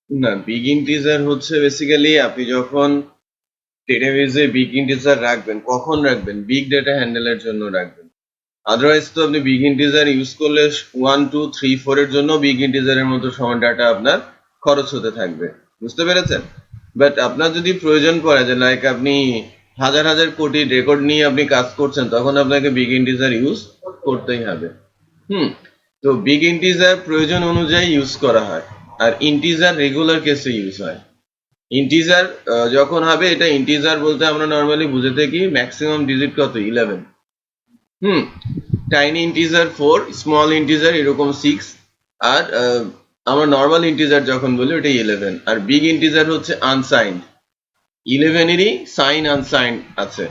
না, big integer হচ্ছে basically আপনি যখন ডেটাবেজে বিগ ইন্টিজার রাখবেন, কখন রাখবেন? বিগ ডেটা হ্যান্ডেলের জন্য রাখবেন। আদারওয়াইজ তো আপনি বিগ ইন্টিজার ইউজ করলে 1 2 3 4 এর জন্য বিগ ইন্টিজারের মতো সমান ডাটা আপনার খরচ হতে থাকবে। বুঝতে পেরেছেন? বাট আপনার যদি প্রয়োজন পড়ে যে লাইক আপনি হাজার হাজার কোটি রেকর্ড নিয়ে আপনি কাজ করছেন, তখন আপনাকে বিগ ইন্টিজার ইউজ করতেই হবে। তো বিগ ইন্টিজার প্রয়োজন অনুযায়ী ইউজ করা হয়, আর ইন্টিজার রেগুলার কেসে ইউজ হয়। ইন্টিজার যখন হবে, এটা ইন্টিজার বলতে আমরা নর্মালি বুঝে থাকি ম্যাক্সিমাম ডিজিট কত? 11। টাইনি ইন্টিজার 4, স্মল ইন্টিজার এরকম 6, আর আমরা নর্মাল ইন্টিজার যখন বলি ওটা 11। আর বিগ ইন্টিজার হচ্ছে আনসাইন্ড, 11-এরই সাইন আনসাইন আছে,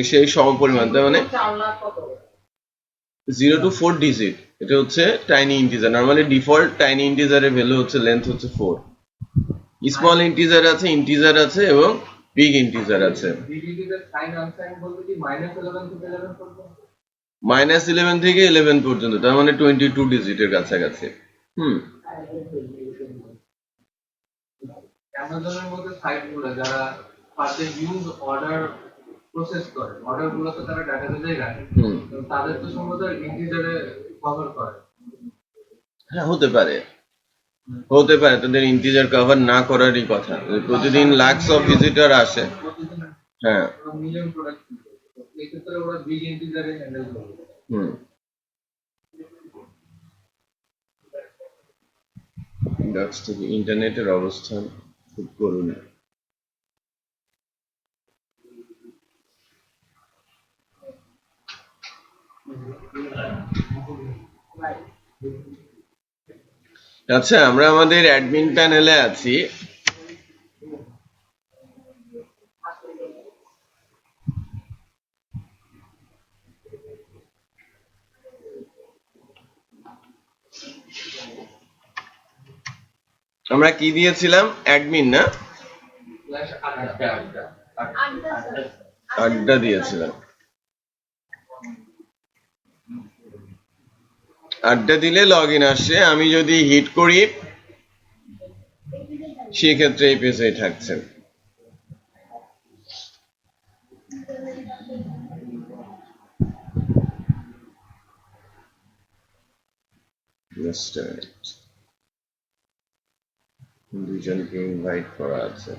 সেই সমপরিমাণ। তার মানে 0 to 4 ডিজিট, এটা হচ্ছে tiny integer. Normally default tiny ইন্টিজারের ভ্যালু হচ্ছে লেন্থ হচ্ছে 4। স্মল ইন্টিজার আছে এবং বিগ ইন্টিজার আছে। -11 থেকে 11 পর্যন্ত, তার মানে 22 ডিজিটের কাছাকাছি। অ্যামাজনের মধ্যে সাইটগুলো যারা পারচেজ ইউজ অর্ডার প্রসেস করে, অর্ডারগুলো তো তারা ডাটাবেজেই রাখে, তাদের তো সম্ভবত ইন্টিজারে কভার করে। হ্যাঁ, হতে পারে তাদের ইন্টিজার কভার না করারই কথা। প্রতিদিন লাখস অফ ভিজিটর আসে। হ্যাঁ, মিলিয়ন প্রোডাক্ট, এই ক্ষেত্রে ওরা বিগ ইন্টিজারে হ্যান্ডেল করে। ডাক্স থেকে ইন্টারনেটের অবস্থান খুব করুণ। আচ্ছা, আমরা আমাদের অ্যাডমিন প্যানেলে আছি। আমরা কি দিয়েছিলাম? অ্যাডমিন না, আড্ডা দিয়েছিলাম। আড্ডা দিলে লগ ইন আসছে। আমি যদি হিট করি সেক্ষেত্রে এই পেজে থাকছে। দুজনকে ইনভাইট করা আছে।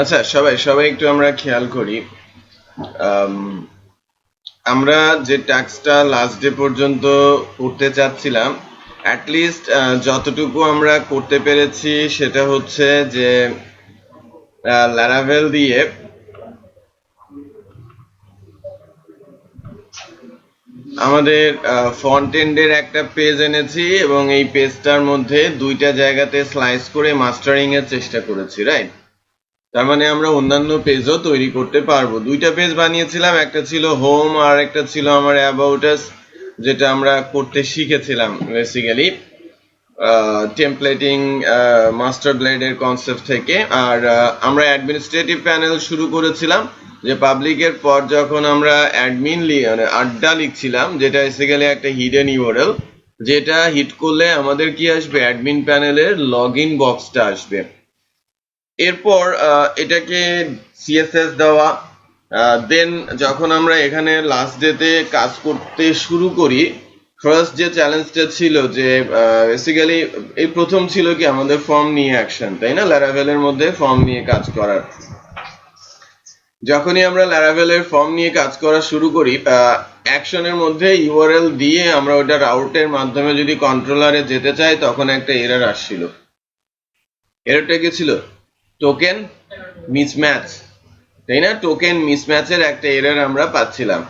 আচ্ছা, সবাই একটু আমরা খেয়াল করি। আমরা যে টাস্কটা লাস্ট ডে পর্যন্ত করতে চাচ্ছিলাম, অ্যাটলিস্ট যতটুকু আমরা করতে পেরেছি সেটা হচ্ছে যে ল্যারাভেল দিয়ে আমাদের ফ্রন্ট এন্ডের একটা পেজ এনেছি এবং এই পেজটার মধ্যে দুইটা জায়গাতে স্লাইস করে মাস্টারিং এর চেষ্টা করেছি, রাইট? তার মানে আমরা অন্যান্য পেজও তৈরি করতে পারবো। দুইটা পেজ বানিয়েছিলাম, একটা ছিল হোম আর একটা ছিল আমার অ্যাবাউট আস, যেটা আমরা করতে শিখেছিলাম বেসিক্যালি টেমপ্লেটিং মাস্টার ব্লেডের কনসেপ্ট থেকে। আর আমরা অ্যাডমিনিস্ট্রেটিভ প্যানেল শুরু করেছিলাম, যে পাবলিকের পর যখন আমরা অ্যাডমিন মানে আড্ডা লিখছিলাম, যেটা বেসিক্যালি একটা হিডেন ইউআরএল, যেটা হিট করলে আমাদের কি আসবে, অ্যাডমিন প্যানেলের লগ ইন বক্সটা আসবে। এরপর এটাকে সিএসএস দেওয়া, দেন যখন আমরা এখানে লাস্ট ডেতে কাজ করতে শুরু করি, ফার্স্ট যে চ্যালেঞ্জটা ছিল যে বেসিক্যালি এই প্রথম ছিল কি আমাদের ফর্ম নিয়ে অ্যাকশন, তাই না? ল্যারাভেলের মধ্যে ফর্ম নিয়ে কাজ করার। যখনই আমরা ল্যারাভেলের ফর্ম নিয়ে কাজ করা শুরু করি, অ্যাকশনের মধ্যে ইউআরএল দিয়ে আমরা ওটা রাউটের মাধ্যমে যদি কন্ট্রোলারে যেতে চাই, তখন একটা এরর আসছিল। এররটা কি ছিল? টোকেন মিসম্যাচ, তাই না? টোকেন মিসম্যাচের একটা এরর আমরা পাচ্ছিলাম।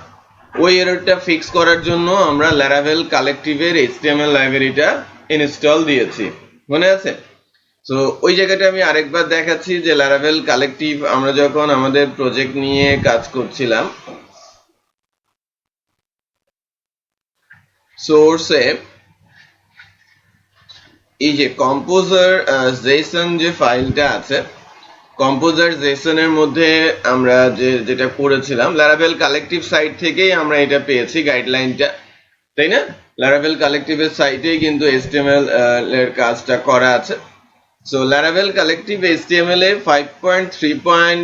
ওই এররটা ফিক্স করার জন্য আমরা ল্যারাভেল কালেকটিভের এইচটিএমএল লাইব্রেরিটা ইনস্টল দিয়েছি, মনে আছে? তো ওই জায়গাটা আমি আরেকবার দেখাচ্ছি যে ল্যারাভেল কালেকটিভ আমরা যখন আমাদের প্রজেক্ট নিয়ে কাজ করছিলাম, সোর্সে এই যে কম্পোজার জেসন যে ফাইলটা আছে, কম্পোজার জেসনের মধ্যে আমরা যেটা করেছিলাম, ল্যারাভেল কালেকটিভ সাইট থেকেই আমরা এটা পেয়েছি গাইডলাইনটা, তাই না? ল্যারাভেল কালেকটিভের সাইটেই কিন্তু এইচটিএমএল এর কাজটা করা আছে। সো ল্যারাভেল কালেকটিভ এইচটিএমএল এ 5.3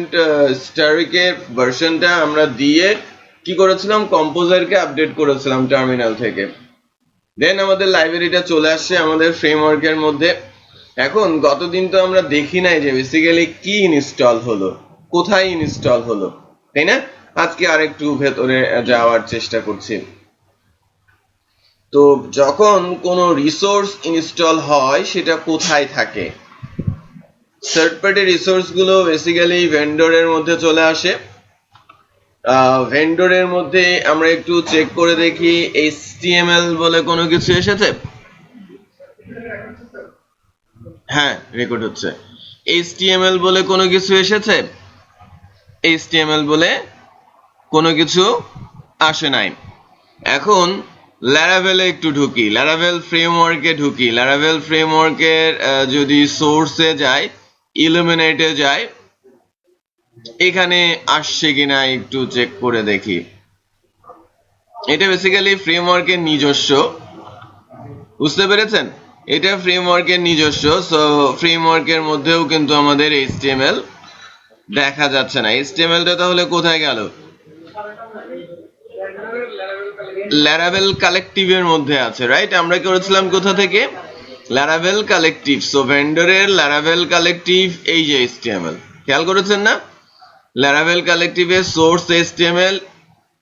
স্টারিকের ভার্সনটা আমরা দিয়ে কি করেছিলাম, কম্পোজারকে আপডেট করেছিলাম টার্মিনাল থেকে। দেন আমাদের লাইব্রেরিটা চলে আসছে আমাদের ফ্রেমওয়ার্কের মধ্যে। এখন গতদিন তো আমরা দেখি নাই যে বেসিক্যালি কি ইনস্টল হলো, কোথায় ইনস্টল হলো, তাই না? আজকে আরেকটু ভেতরে যাওয়ার চেষ্টা করছি। তো যখন কোনো রিসোর্স ইনস্টল হয়, সেটা কোথায় থাকে? থার্ড পার্টি রিসোর্স গুলো বেসিক্যালি ভেন্ডরের মধ্যে চলে আসে। ভেন্ডরের মধ্যে আমরা একটু চেক করে দেখি এইচটিএমএল বলে কোনো কিছু এসেছে। হ্যাঁ, রেকর্ড হচ্ছে। এইচটিএমএল বলে কোনো কিছু এসেছে? এইচটিএমএল বলে কোনো কিছু আসে নাই। এখন ল্যারাভেলে একটু ঢুকি, ল্যারাভেল ফ্রেমওয়ার্কে ঢুকি। ল্যারাভেল ফ্রেমওয়ার্কের যদি সোর্সে যাই, ইলুমিনেটে যাই, এখানে আসছে কিনা একটু চেক করে দেখি। এটা বেসিক্যালি ফ্রেমওয়ার্কের নিজস্ব, বুঝতে পেরেছেন? এটা ফ্রেমওয়ার্কের নিজস্ব। সো ফ্রেমওয়ার্কের মধ্যেও কিন্তু আমাদের এইচটিএমএল দেখা যাচ্ছে না। এইচটিএমএলটা তাহলে কোথায় গেল? ল্যারাভেল কালেকটিভের মধ্যে আছে, রাইট? আমরা করেছিলাম কোথা থেকে? ল্যারাভেল কালেকটিভ। সো ভেন্ডরের ল্যারাভেল কালেকটিভ, এই যে এইচটিএমএল, খেয়াল করেছেন না? ল্যারাভেল কালেকটিভের সোর্স এইচটিএমএল,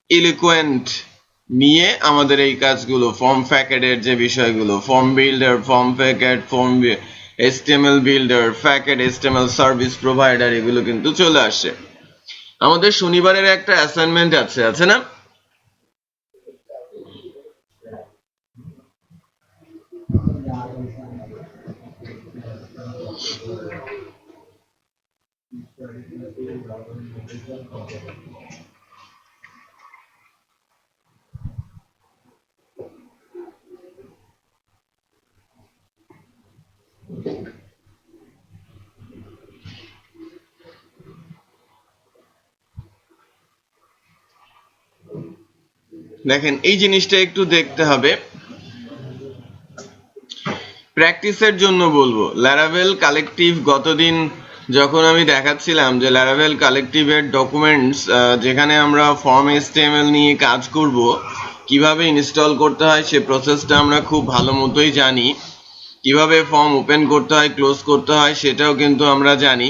ইলিকুয়েন্ট নিয়ে আমাদের এই কাজগুলো, ফর্ম ফ্যাকেটের যে বিষয়গুলো, form builder, form ফ্যাকেট, form HTML builder, ফ্যাকেট, HTML service provider, এগুলো কিন্তু চলে আসে। আমাদের শনিবারের একটা অ্যাসাইনমেন্ট আছে না? দেখেন, এই জিনিসটা একটু দেখতে হবে, প্র্যাকটিসের জন্য বলবো। ল্যারাভেল কালেকটিভ গতদিন যখন আমি দেখাচ্ছিলাম যে ল্যারাভেল কালেকটিভের ডকুমেন্টস, যেখানে আমরা ফর্ম এইচটিএমএল নিয়ে কাজ করব, কিভাবে ইনস্টল করতে হয় সে প্রসেসটা আমরা খুব ভালো মতোই জানি। কিভাবে ফর্ম ওপেন করতে হয়, ক্লোজ করতে হয়, সেটাও কিন্তু আমরা জানি।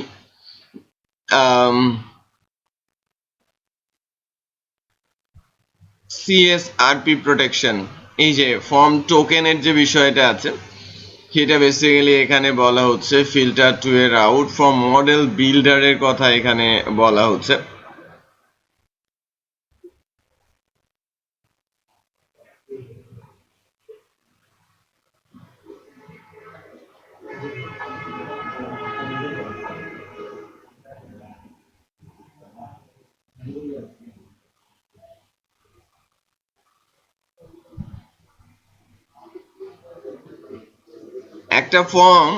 সিএসআরপি প্রোটেকশন, এই যে ফর্ম টোকেনের যে বিষয়টা আছে, সেটা বেসিক্যালি এখানে বলা হচ্ছে। Filter to a route from model বিল্ডারের কথা এখানে বলা হচ্ছে। একটা ফর্ম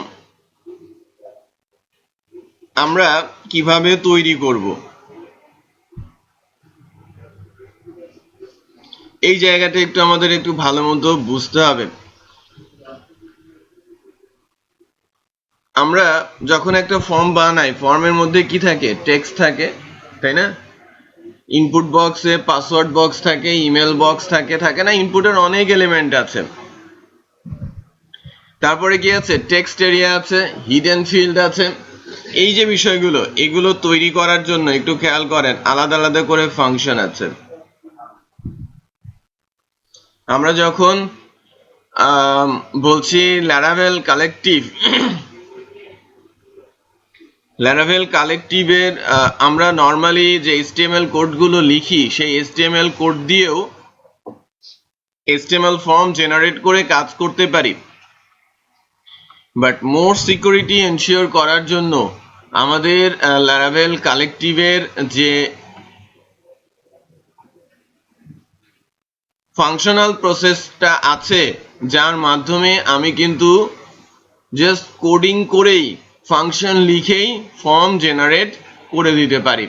আমরা কিভাবে তৈরি করব এই জায়গাটা একটু আমাদের একটু ভালো মতো বুঝতে হবে। আমরা যখন একটা ফর্ম বানাই, ফর্মের মধ্যে কি থাকে? টেক্সট থাকে, তাই না? ইনপুট বক্সে পাসওয়ার্ড বক্স থাকে, ইমেল বক্স থাকে, থাকে না? ইনপুটের অনেক এলিমেন্ট আছে। তারপরে কি আছে? টেক্সট এরিয়া আছে, হিডেন ফিল্ড আছে। এই যে বিষয়গুলো, এগুলো তৈরি করার জন্য একটু খেয়াল করেন, আলাদা আলাদা করে ফাংশন আছে। আমরা যখন বলছি ল্যারাভেল কালেকটিভ, ল্যারাভেল কালেকটিভের আমরা নর্মালি যে HTML কোডগুলো লিখি, সেই HTML কোড দিয়েও HTML ফর্ম জেনারেট করে কাজ করতে পারি। বাট মোর সিকিউরিটি এনশিওর করার জন্য আমাদের ল্যারাভেল কালেকটিভের যে ফাংশনাল প্রসেসটা আছে, যার মাধ্যমে আমি কিন্তু জাস্ট কোডিং করেই, ফাংশন লিখেই ফর্ম জেনারেট করে দিতে পারি।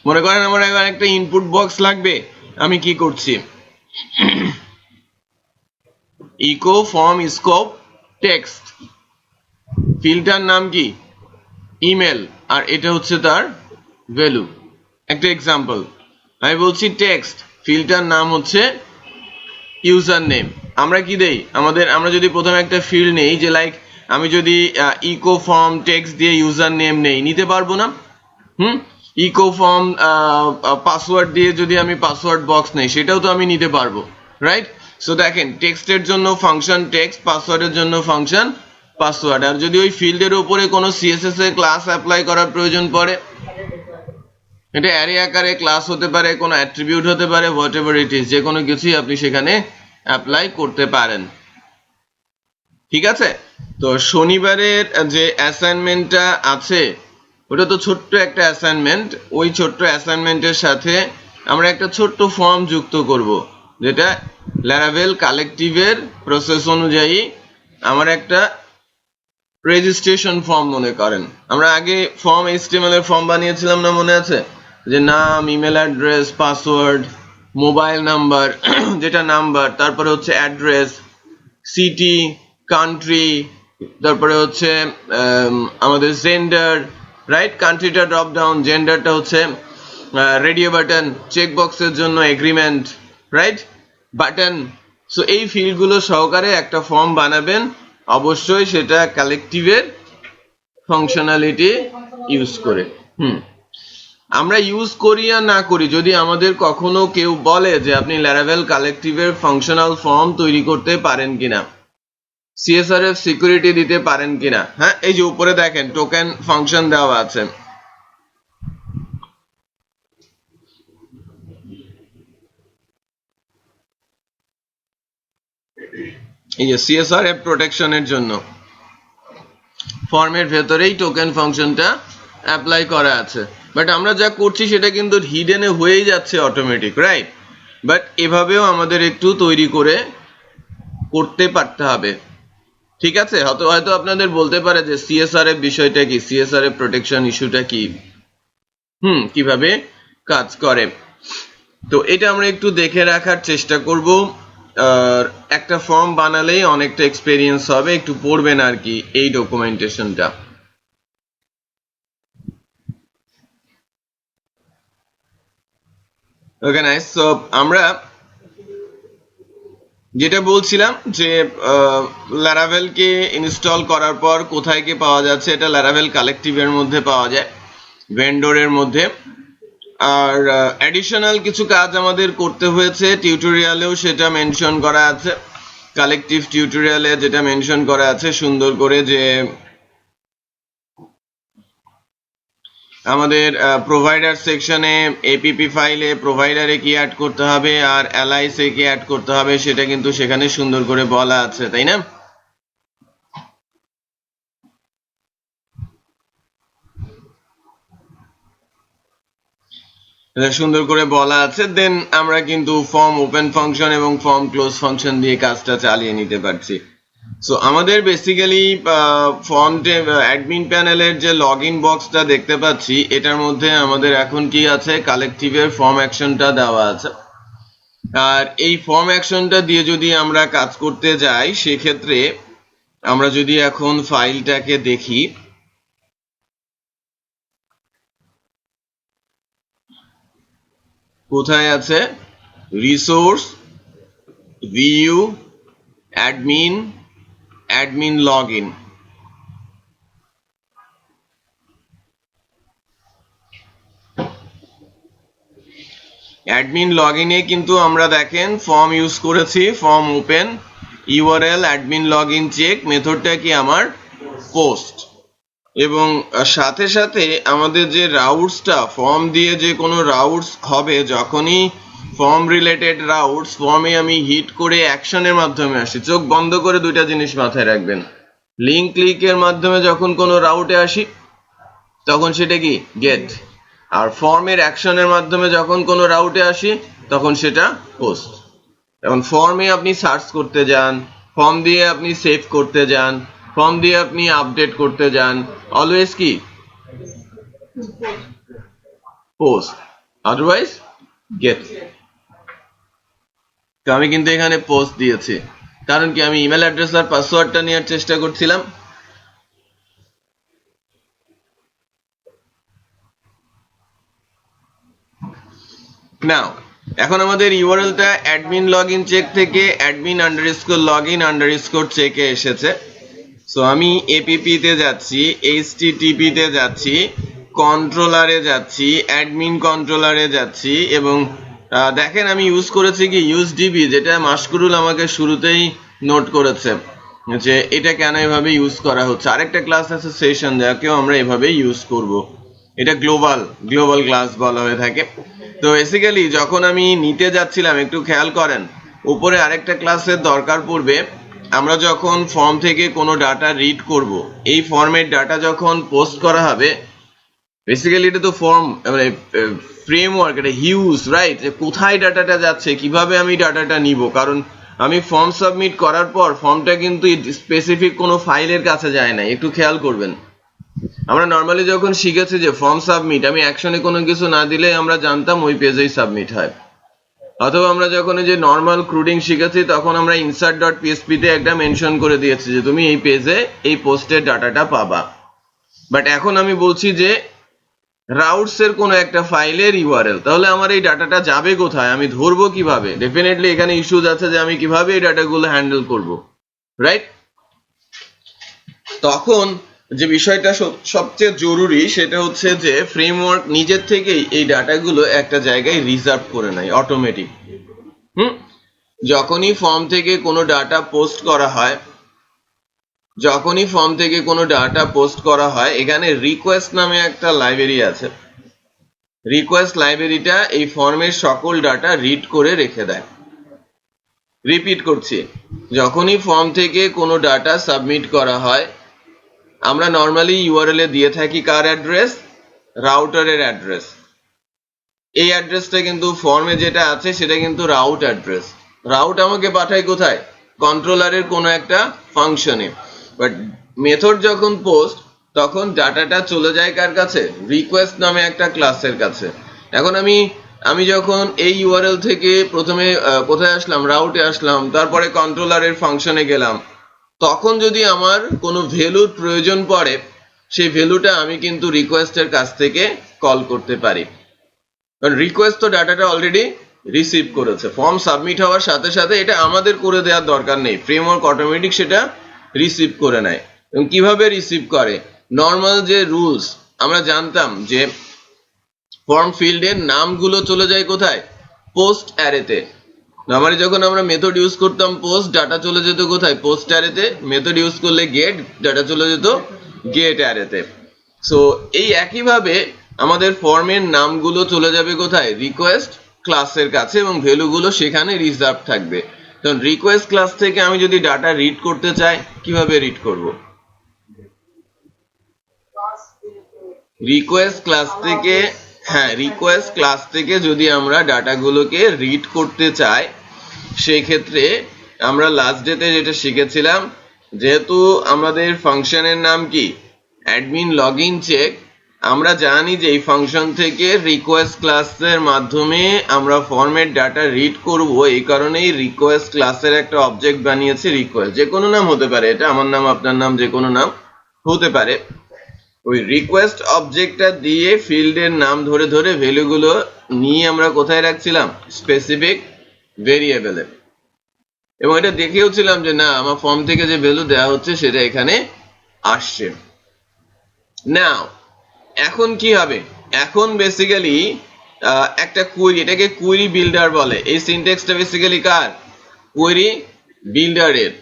মনে করেন আমার এবার একটা ইনপুট বক্স লাগবে, আমি কি করছি? Echo form scope text, filter নাম কি? ইমেল, আর এটা হচ্ছে তার ভ্যালু। একটা এক্সাম্পল, আমি বলছি টেক্সট, ফিল্টার নাম হচ্ছে ইউজার নেম। আমরা কি দেই? আমরা যদি প্রথমে একটা ফিল্ড নেই, যে লাইক আমি যদি ইকো ফর্ম টেক্সট দিয়ে ইউজার নেম নেই, নিতে পারবো না। ইকো ফর্ম পাসওয়ার্ড দিয়ে যদি আমি পাসওয়ার্ড বক্স নেই, সেটাও তো আমি নিতে পারবো, রাইট? সো দেখেন, টেক্সটের জন্য ফাংশন টেক্সট, পাসওয়ার্ডের জন্য ফাংশন পাসওয়ার্ড। আর যদি ওই ফিল্ডের উপরে কোনো CSS এর ক্লাস অ্যাপ্লাই করার প্রয়োজন পড়ে, এটা অ্যারে আকারে ক্লাস হতে পারে, কোনো অ্যাট্রিবিউট হতে পারে, হোয়াট এভার ইট ইজ, যে কোনো কিছুই আপনি সেখানে অ্যাপ্লাই করতে পারেন। ঠিক আছে? তো শনিবারের যে অ্যাসাইনমেন্টটা আছে, ওটা তো ছোট্ট একটা অ্যাসাইনমেন্ট। ওই ছোট্ট অ্যাসাইনমেন্টের সাথে আমরা একটা ছোট্ট ফর্ম যুক্ত করব, যেটা ল্যারাভেল কালেকটিভের প্রসেস অনুযায়ী আমার একটা রেজিস্ট্রেশন ফর্ম মনে করেন। আমরা আগে ফর্ম HTML এর ফর্ম বানিয়েছিলাম না, মনে আছে? যে নাম, email address, password, mobile number, যেটা নাম্বার, তারপরে হচ্ছে অ্যাড্রেস, সিটি, কান্ট্রি, তারপরে হচ্ছে আমাদের জেন্ডার, রাইট? কান্ট্রিটা ড্রপ ডাউন, জেন্ডারটা হচ্ছে রেডিও বাটন, চেক বক্সের জন্য এগ্রিমেন্ট, রাইট? বাটন। সো এই ফিল্ডগুলো সহকারে একটা ফর্ম বানাবেন, অবশ্যই সেটা কালেকটিভের ফাংশনালিটি ইউজ করে। আমরা ইউজ করি আর না করি, যদি আমাদের কখনো কেউ বলে যে আপনি ল্যারাভেল কালেকটিভের ফাংশনাল ফর্ম তৈরি করতে পারেন কিনা, CSRF সিকিউরিটি দিতে পারেন কিনা, হ্যাঁ, এই যে উপরে দেখেন টোকেন ফাংশন দেওয়া আছে। এই যে CSRF প্রোটেকশনের জন্য ফর্মের ভেতরেই টোকেন ফাংশনটা অ্যাপ্লাই করা আছে। বাট আমরা যা করছি সেটা কিন্তু হিডেনে হয়েই যাচ্ছে অটোমেটিক, রাইট? বাট এভাবেও আমাদের একটু তৈরি করে করতে পারতে হবে। ঠিক আছে? হয়তো আপনাদের বলতে পারে যে CSRF বিষয়টা কি, CSRF প্রোটেকশন ইস্যুটা কি, কিভাবে কাজ করে। তো এটা আমরা একটু দেখে রাখার চেষ্টা করব। আর একটা ফর্ম বানালেই অনেকটা এক্সপেরিয়েন্স হবে, একটু পড়বেন আর কি এই ডকুমেন্টেশনটা। ওকে, নাইস। সো আমরা যেটা বলছিলাম যে ল্যারাভেলকে ইনস্টল করার পর কোথায় কি পাওয়া যাচ্ছে, এটা ল্যারাভেল কালেকটিভের মধ্যে পাওয়া যায়, ভেন্ডরের মধ্যে। আর অ্যাডিশনাল কিছু কাজ আমাদের করতে হয়েছে, টিউটোরিয়ালেও সেটা মেনশন করা আছে, কালেকটিভ টিউটোরিয়ালে যেটা মেনশন করা আছে সুন্দর করে, যে আমাদের প্রোভাইডার সেকশনে এপিপি ফাইলে প্রোভাইডারে কি অ্যাড করতে হবে আর অ্যালাইসে কি অ্যাড করতে হবে, সেটা কিন্তু সেখানে সুন্দর করে বলা আছে, তাই না? সুন্দর করে বলা আছে, দেন আমরা কিন্তু ফর্ম ওপেন ফাংশন এবং ফর্ম ক্লোজ ফাংশন দিয়ে কাজটা চালিয়ে নিতে পারছি। সো আমাদের বেসিক্যালি ফর্মে অ্যাডমিন প্যানেলের যে লগ ইন বক্সটা দেখতে পাচ্ছি, এটার মধ্যে আমাদের এখন কি আছে, কালেকটিভের ফর্ম অ্যাকশনটা দেওয়া আছে। আর এই ফর্ম অ্যাকশনটা দিয়ে যদি আমরা কাজ করতে যাই, সেক্ষেত্রে আমরা যদি এখন ফাইলটাকে দেখি, কোথায় আছে, resource, view, admin, admin log in. Admin log ইনে কিন্তু আমরা দেখেন ফর্ম ইউজ করেছি, form open, URL admin log in check, মেথডটা কি আমার পোস্ট, এবং সাথে সাথে আমাদের যে রাউটসটা ফর্ম দিয়ে যে কোনো রাউটস হবে, যখনই ফর্ম রিলেটেড রাউটস ফর্মে আমি হিট করে অ্যাকশনের মাধ্যমে আসি, চোখ বন্ধ করে দুইটা জিনিস মাথায় রাখবেন, লিঙ্ক ক্লিকের মাধ্যমে যখন কোনো রাউটে আসি তখন সেটা কি গেট, আর ফর্মের অ্যাকশনের মাধ্যমে যখন কোনো রাউটে আসি তখন সেটা পোস্ট। এখন ফর্মে আপনি সার্চ করতে যান, ফর্ম দিয়ে আপনি সেভ করতে যান, ফর্ম দিয়ে আপনি আপডেট করতে যান, অলওয়েজ কি পোস্ট, আদারওয়াইজ গেট। তো আমি কিন্তু এখানে পোস্ট দিয়েছি, কারণ কি আমি ইমেল অ্যাড্রেস আর পাসওয়ার্ডটা নেওয়ার চেষ্টা করছিলাম। নাও এখন আমাদের ইউআরএলটা অ্যাডমিন লগইন চেক থেকে অ্যাডমিন আন্ডারস্কোর লগইন আন্ডারস্কোর চেকে এসেছে। সো আমি এপিপি তে যাচ্ছি, এইচটিটিপি তে যাচ্ছি, কন্ট্রোলারে যাচ্ছি, অ্যাডমিন কন্ট্রোলারে যাচ্ছি, এবং দেখেন আমি ইউজ করেছি কি ইউএসডিবি, যেটা মাশকুরুল আমাকে শুরুতেই নোট করেছে যে এটা কেন এভাবে ইউজ করা হচ্ছে। আরেকটা ক্লাস আছে সেশন, যাকেও আমরা এভাবে ইউজ করব, এটা গ্লোবাল ক্লাস বলা হয়ে থাকে। তো বেসিক্যালি যখন আমি নিতে যাচ্ছিলাম, একটু খেয়াল করেন, উপরে আরেকটা ক্লাসের দরকার পড়বে। আমরা যখন ফর্ম থেকে কোনো ডাটা রিড করব, এই ফর্মের ডাটা যখন পোস্ট করা হবে, বেসিক্যালি এটা তো ফর্ম মানে ফ্রেমওয়ার্ক, এটা হিউজ, রাইট, যে কোথায় ডাটাটা যাচ্ছে, কিভাবে আমি ডাটাটা নিব, কারণ আমি ফর্ম সাবমিট করার পর ফর্মটা কিন্তু স্পেসিফিক কোনো ফাইলের কাছে যায় না। একটু খেয়াল করবেন, আমরা নর্মালি যখন শিখেছি যে ফর্ম সাবমিট, আমি অ্যাকশনে কোনো কিছু না দিলে আমরা জানতাম ওই পেজেই সাবমিট হয়, অথবা আমরা যখন এই যে নর্মাল ক্রুডিং শিখেছি তখন আমরা ইনসার্ট ডট পিএসপি তে একটা মেনশন করে দিয়েছি যে তুমি এই পেজে এই পোস্টের ডাটাটা পাবা। বাট এখন আমি বলছি যে রাউটস এর কোনো একটা ফাইলের ইউআরএল, তাহলে আমার এই ডাটাটা যাবে কোথায়, আমি ধরবো কিভাবে? ডেফিনেটলি এখানে ইস্যুজ আছে যে আমি কিভাবে এই ডাটাগুলো হ্যান্ডেল করব, রাইট? তখন যে বিষয়টা সবচেয়ে জরুরি সেটা হচ্ছে যে ফ্রেমওয়ার্ক নিজের থেকেই এই ডাটাগুলো একটা জায়গায় রিজার্ভ করে নেয় অটোমেটিক। যখনই ফর্ম থেকে কোনো ডাটা পোস্ট করা হয়, এখানে রিকোয়েস্ট নামে একটা লাইব্রেরি আছে। রিকোয়েস্ট লাইব্রেরিটা এই ফর্মের সকল ডাটা রিড করে রেখে দেয়। রিপিট করছি, যখনই ফর্ম থেকে কোনো ডাটা সাবমিট করা হয়, আমরা নর্মালি ইউআরএল এ দিয়ে থাকি কার অ্যাড্রেস, রাউটারের অ্যাড্রেস। এই অ্যাড্রেসটা কিন্তু ফর্মে যেটা আছে সেটা কিন্তু রাউট অ্যাড্রেস। রাউট আমাকে পাঠায় কোথায়, কন্ট্রোলারের কোনো একটা ফাংশনে। বাট মেথড যখন পোস্ট, তখন ডাটাটা চলে যায় কার কাছে, রিকোয়েস্ট নামে একটা ক্লাসের কাছে। এখন আমি যখন এই ইউআরএল থেকে প্রথমে কোথায় আসলাম, রাউটে আসলাম, তারপরে কন্ট্রোলারের ফাংশনে গেলাম, তখন যদি আমার কোনো ভ্যালুর প্রয়োজন পড়ে, সেই ভ্যালুটা আমি কিন্তু রিকোয়েস্টের কাছ থেকে কল করতে পারি, কারণ রিকোয়েস্ট তো ডাটাটা অলরেডি রিসিভ করেছে। ফর্ম সাবমিট হওয়ার সাথে সাথে এটা আমাদের করে দেওয়ার দরকার নেই, ফ্রেমওয়ার্ক অটোমেটিক সেটা রিসিভ করে নেয়। এবং কিভাবে রিসিভ করে, নর্মাল যে রুলস আমরা জানতাম যে ফর্ম ফিল্ডের নামগুলো চলে যায় কোথায়, পোস্ট অ্যারেতে। নর্মালি যখন আমরা মেথড ইউজ করতাম পোস্ট, ডাটা চলে যেত কোথায়, পোস্ট অ্যারেতে। মেথড ইউজ করলে গেট, ডাটা চলে যেত গেট অ্যারেতে। সো এই একইভাবে আমাদের ফর্মের নামগুলো চলে যাবে কোথায়, রিকোয়েস্ট ক্লাসের কাছে, এবং ভ্যালুগুলো সেখানে রিজার্ভ থাকবে। কারণ রিকোয়েস্ট ক্লাস থেকে আমি যদি ডাটা রিড করতে চাই, কিভাবে রিড করব, রিকোয়েস্ট ক্লাস থেকে হ্যাঁ, রিকোয়েস্ট ক্লাস থেকে যদি আমরা ডাটাগুলোকে রিড করতে চাই, সেই ক্ষেত্রে আমরা লাস্ট ডেতে যেটা শিখেছিলাম, যেহেতু আমাদের ফাংশনের নাম কি অ্যাডমিন লগইন চেক, আমরা জানি যে এই ফাংশন থেকে রিকোয়েস্ট ক্লাসের মাধ্যমে আমরা ফরম্যাট ডাটা রিড করব। এই কারণেই রিকোয়েস্ট ক্লাসের একটা অবজেক্ট বানিয়েছি রিকোয়েস্ট, যে কোনো নাম হতে পারে, এটা আমার নাম আপনার নাম যে কোনো নাম হতে পারে। ওই রিকোয়েস্ট অবজেক্টটা দিয়ে ফিল্ডের নাম ধরে ধরে ভ্যালুগুলো নিয়ে আমরা কোথায় রাখছিলাম, স্পেসিফিক ভেরিয়েবলে। এবং এটা দেখেওছিলাম যে না, আমার ফর্ম থেকে যে ভ্যালু দেওয়া হচ্ছে সেটা এখানে আসছে। নাও এখন কি হবে, এখন বেসিক্যালি একটা কুইরি, এটাকে কুইরি বিল্ডার বলে। এই সিনট্যাক্সটা বেসিক্যালি কার, কুইরি বিল্ডারের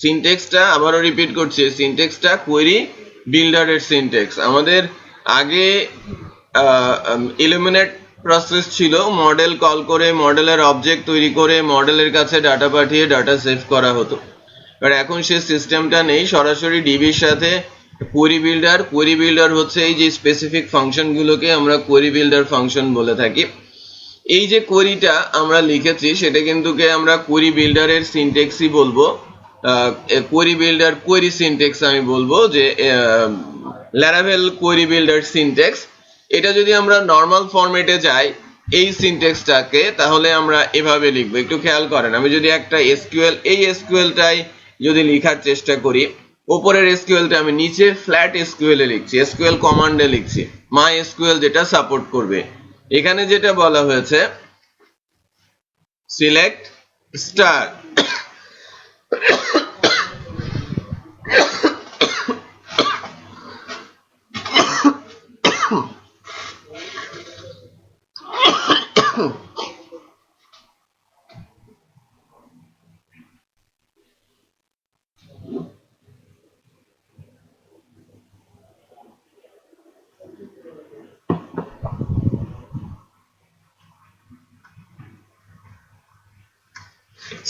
সিনট্যাক্সটা। আবারও রিপিট করছি, সিনট্যাক্সটা কুইরি বিল্ডারের সিনট্যাক্স। আমাদের আগে ইলুমিনেট প্রসেস ছিল, মডেল কল করে মডেলের অবজেক্ট তৈরি করে মডেলের কাছে ডাটা পাঠিয়ে ডাটা সেভ করা হতো। আর এখন সেই সিস্টেমটা নেই, সরাসরি ডিবির সাথে কোয়েরি বিল্ডার হচ্ছে এই যে স্পেসিফিক ফাংশনগুলোকে আমরা কোয়েরি বিল্ডার ফাংশন বলে থাকি। এই যে কোয়েরিটা আমরা লিখেছি সেটা কিন্তু আমরা কোয়েরি বিল্ডারের সিনট্যাক্সই বলবো, কোয়েরি বিল্ডার কোয়েরি সিনট্যাক্স আমি বলবো, যে ল্যারাভেল কোয়েরি বিল্ডার সিনট্যাক্স। এটা যদি আমরা নর্মাল ফরম্যাটে যাই এই সিনট্যাক্সটাকে, তাহলে আমরা এভাবে লিখবো। একটু খেয়াল করেন, আমি যদি একটা এসকিউএল, এই এসকিউএলটাই যদি লেখার চেষ্টা করি, উপরের এসকিউএলটা আমি নিচে ফ্ল্যাট এসকিউএল এ লিখছি, এসকিউএল কমান্ডে লিখছি, মাই এসকিউএল যেটা সাপোর্ট করবে। এখানে যেটা বলা হয়েছে select star,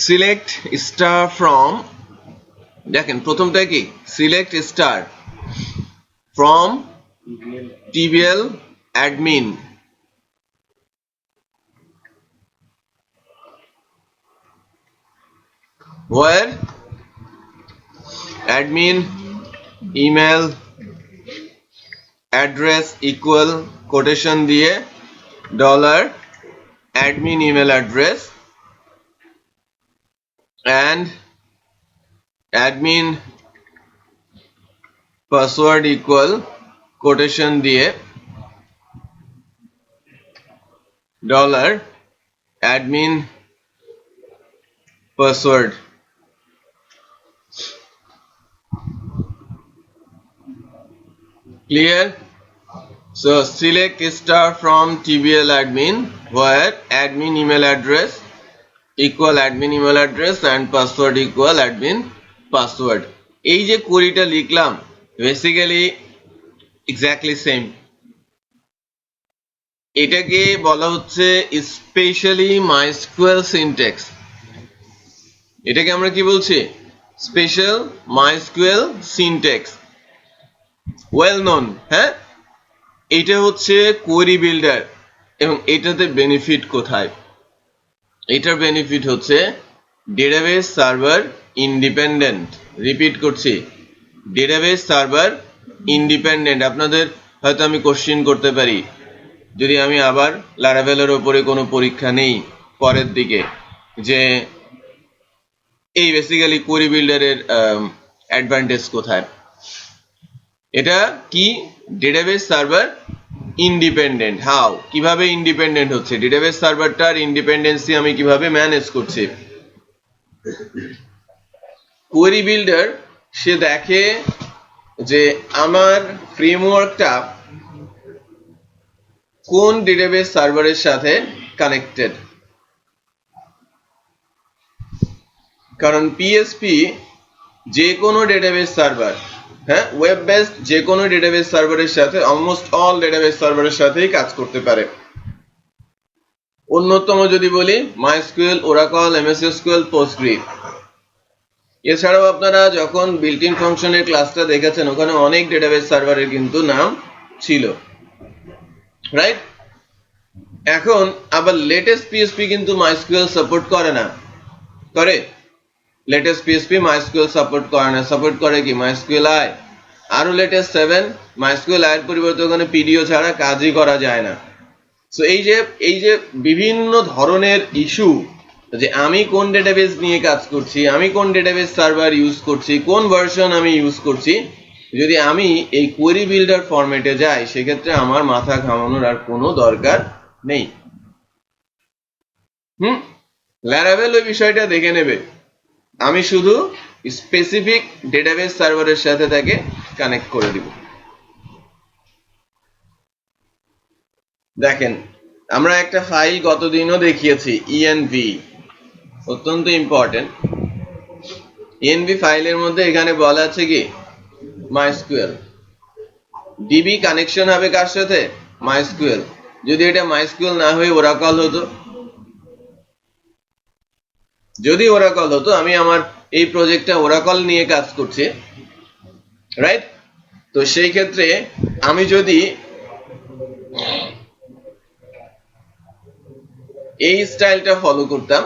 select star from, দেখেন প্রথমটা কি, select star from TBL admin, where admin email address equal quotation দিয়ে dollar admin email address and admin password equal quotation দিয়ে dollar admin password। Clear? So select star from TBL admin where admin email address equal admin email address and password equal admin password। এই যে কোয়েরিটা লিখলাম basically exactly same. এটাকে বলা হচ্ছে specially MySQL syntax. এটাকে আমরা কি বলছি, special MySQL syntax, well known. হ্যাঁ, এটা হচ্ছে কোয়েরি বিল্ডার। এবং এটাতে বেনিফিট কোথায়, এটার বেনিফিট হচ্ছে ডেটাবেস সার্ভার ইন্ডিপেন্ডেন্ট। রিপিট করছি, ডেটাবেস সার্ভার ইন্ডিপেন্ডেন্ট। আপনাদের হয়তো আমি কোশ্চেন করতে পারি, যদি আমি আবার লারাভেলের উপরে কোনো পরীক্ষা নেই পরের দিকে, যে এই বেসিক্যালি কোয়েরি বিল্ডারের অ্যাডভান্টেজ কোথায়। এটা কি, ডেটাবেস সার্ভার ইন্ডিপেন্ডেন্ট। হাউ, কিভাবে ইন্ডিপেন্ডেন্ট হচ্ছে, ডেটাবেস সার্ভারটার ইন্ডিপেন্ডেন্সি আমি কিভাবে ম্যানেজ করছি। কোয়েরি বিল্ডার সে দেখে যে আমার ফ্রেমওয়ার্কটা কোন ডেটাবেস সার্ভারের সাথে কানেক্টেড। কারণ পিএসপি যে কোনো ডেটাবেস সার্ভার, হ্যাঁ, ওয়েব বেসড যে কোনো ডেটাবেস সার্ভারের সাথে, অলমোস্ট অল ডেটাবেস সার্ভারের সাথেই কাজ করতে পারে। অন্যতম যদি বলি মাইস্কুয়েল, ওরাকল, এমএস এসকিউএল, পোস্টগ্রি। এছাড়াও আপনারা যখন বিল্ট ইন ফাংশনের ক্লাসটা দেখেছেন, ওখানে অনেক ডেটাবেস সার্ভারের কিন্তু নাম ছিল, রাইট? এখন আবার লেটেস্ট পিএসপি কিন্তু মাইস্কুয়েল সাপোর্ট করে না, করে? লেটেস্ট পিএসপি মাইস্কুয়েল সাপোর্ট করে না, সাপোর্ট করে কি মাইস্কুয়েল আই। আরো লেটেস্ট 7 মাইস্কুয়েল আই এর পরিবর্তে ওখানে পিডিও ছাড়া কাজই করা যায় না। সো এই যে বিভিন্ন ধরনের ইস্যু, যে আমি কোন ডেটাবেস নিয়ে কাজ করছি, আমি কোন ডেটাবেস সার্ভার ইউজ করছি, কোন ভার্সন আমি ইউজ করছি, যদি আমি এই কোয়েরি বিল্ডার ফরম্যাটে যাই সেক্ষেত্রে আমার মাথা ঘামানোর আর কোনো দরকার নেই। ল্যারাভেল ওই বিষয়টা দেখে নেবে, আমি শুধু স্পেসিফিক ডেটাবেস সার্ভারের সাথে তাকে কানেক্ট করে দিব। দেখেন আমরা একটা ফাইল গতদিনও দেখিয়েছি, ইএনভি, অত্যন্ত ইম্পর্টেন্ট। ইএনভি ফাইলের মধ্যে এখানে বলা আছে কি মাইস্কুয়েল, ডিবি কানেকশন হবে কার সাথে, মাইস্কুয়েল। যদি এটা মাইস্কুয়েল না হয়ে ওরাকল হতো, যদি ওরাকল হতো, আমি আমার এই প্রজেক্টটা ওরাকল নিয়ে কাজ করছি, রাইট? তো সেই ক্ষেত্রে আমি যদি এই স্টাইলটা ফলো করতাম,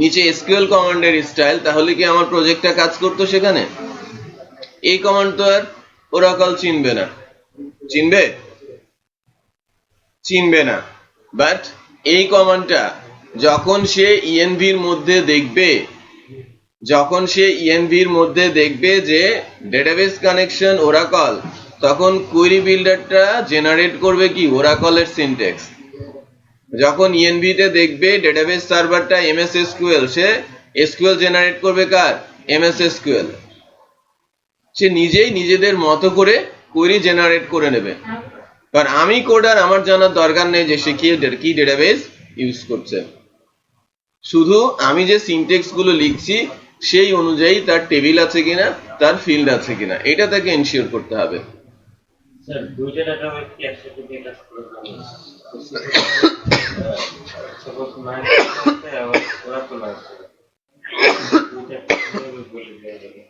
নিচে এসকিউএল কমান্ডের স্টাইল, তাহলে কি আমার প্রজেক্টটা কাজ করতো সেখানে? এই কমান্ড তো আর ওরাকল চিনবে না, চিনবে? চিনবে না। বাট এই কমান্ডটা যখন সে ইএনভির মধ্যে দেখবে, যখন সে ইএনভির মধ্যে দেখবে যে ডেটাবেস কানেকশন ওরাকল, তখন কোয়েরি বিল্ডারটা জেনারেট করবে কি ওরাকলের সিনট্যাক্স। যখন ইএনভি তে দেখবে ডেটাবেস সার্ভারটা এমএস এসকিউএল, সে এসকিউএল জেনারেট করবে কার, এমএস এসকিউএল। সে নিজেই নিজেদের মতো করে কোয়েরি জেনারেট করে নেবে, কারণ আমি কোডার, আমার জানার দরকার নেই যে সে কি ডেটাবেস ইউজ করছে। শুধু আমি যে সিনট্যাক্স গুলো লিখছি সেই অনুযায়ী তার টেবিল আছে কিনা, তার ফিল্ড আছে কিনা, এটা তাকে এনশিওর করতে হবে। স্যার দুইটা ডাটাবেস কি একসাথে দিয়ে কাজ করে না? সাপোজ মাইক্রোসফটে আবার ওরাকল আছে, দুইটা কিভাবে বলে দেওয়া যাবে?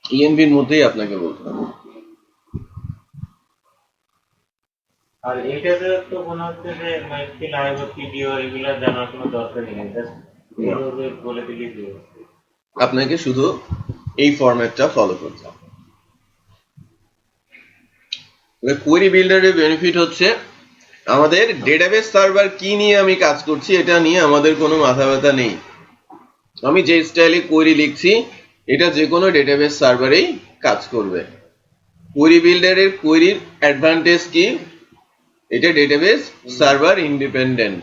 ইএনভির মধ্যেই আপনাকে বলতে হবে। আর এটাতে তো মনে হচ্ছে যে মাইস্কুয়েল আই বা পিডিও এগুলো জানার কোনো দরকারই নেই, জাস্ট এভাবে বলে দিলেই হবে। আপনাকে শুধু এই ফরম্যাটটা ফলো করতে হবে। কোয়েরি বিল্ডারের বেনিফিট হচ্ছে আমাদের ডেটাবেস সার্ভার কি নিয়ে আমি কাজ করছি এটা নিয়ে আমাদের কোনো মাথা ব্যথা নেই। আমি যে স্টাইলে কোয়েরি লিখছি এটা যে কোনো ডেটাবেস সার্ভারেই কাজ করবে। কোয়েরি বিল্ডারের কোয়েরির অ্যাডভান্টেজ কি, এটা ডেটাবেস সার্ভার ইন্ডিপেন্ডেন্ট।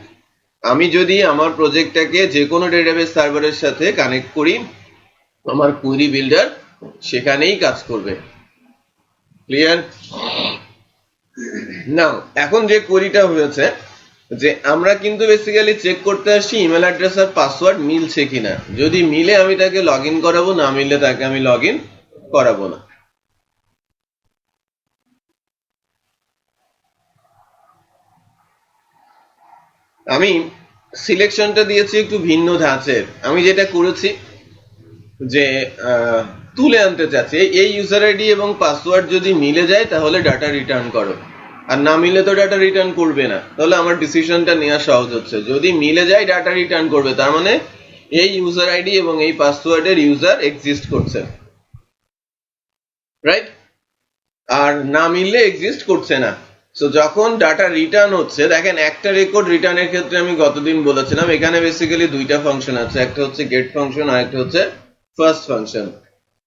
আমি যদি আমার প্রজেক্টটাকে যে কোনো ডেটাবেস সার্ভারের সাথে কানেক্ট করি, আমার কোয়েরি বিল্ডার সেখানেই কাজ করবে। ক্লিয়ার? নাও এখন যে কোয়েরিটা হয়েছে, যে আমরা কিন্তু বেসিক্যালি চেক করতে আসছি ইমেল অ্যাড্রেস আর পাসওয়ার্ড মিলছে কিনা। যদি মিলে আমি তাকে লগ ইন করাবো, না মিললে তাকে আমি লগ ইন করাবো না। আমি সিলেকশনটা দিয়েছি একটু ভিন্ন ধাঁচের। আমি যেটা করেছি যে তুলে আনতে চাচ্ছি এই ইউজার আইডি এবং পাসওয়ার্ড যদি মিলে যায় তাহলে ডাটা রিটার্ন করো, আর না মিলে তো ডাটা রিটার্ন করবে না। তাহলে আমার ডিসিশনটা নেওয়া সহজ হচ্ছে, যদি মিলে যায় ডাটা রিটার্ন করবে, তার মানে এই ইউজার আইডি এবং এই পাসওয়ার্ডের ইউজার এক্সিস্ট করছে, রাইট? আর না মিললে এক্সিস্ট করছে না। সো যখন ডাটা রিটার্ন হচ্ছে, দেখেন একটা রেকর্ড রিটার্নের ক্ষেত্রে আমি গতদিন বলেছিলাম এখানে বেসিক্যালি দুইটা ফাংশন আছে, একটা হচ্ছে গেট ফাংশন আর একটা হচ্ছে ফার্স্ট ফাংশন।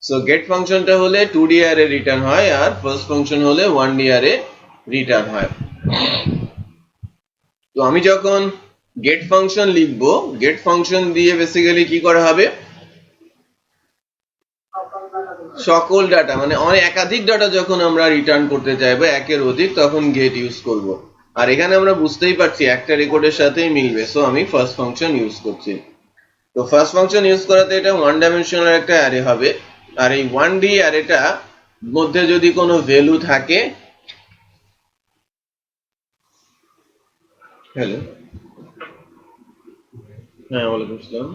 সো গেট ফাংশনটা হলে 2D অ্যারে রিটার্ন হয় আর ফার্স্ট ফাংশন হলে 1D অ্যারে রিটার্ন হয়। তো আমি যখন গেট ফাংশন লিখবো, গেট ফাংশন দিয়ে বেসিক্যালি কি করা হবে, সকল ডাটা মানে একাধিক ডাটা যখন আমরা রিটার্ন করতে চাইবো একের অধিক, তখন গেট ইউজ করব। আর এখানে আমরা বুঝতেই পারছি একটা রেকর্ডের সাথেই মিলবে, সো আমি ফার্স্ট ফাংশন ইউজ করছি। তো ফার্স্ট ফাংশন ইউজ করাতে এটা 1 ডাইমেনশনাল একটা অ্যারে হবে, আর এই 1D অ্যারেটা মধ্যে যদি কোনো ভ্যালু থাকে, হ্যালো, হ্যাঁ ওয়ালাইকুম আসসালাম,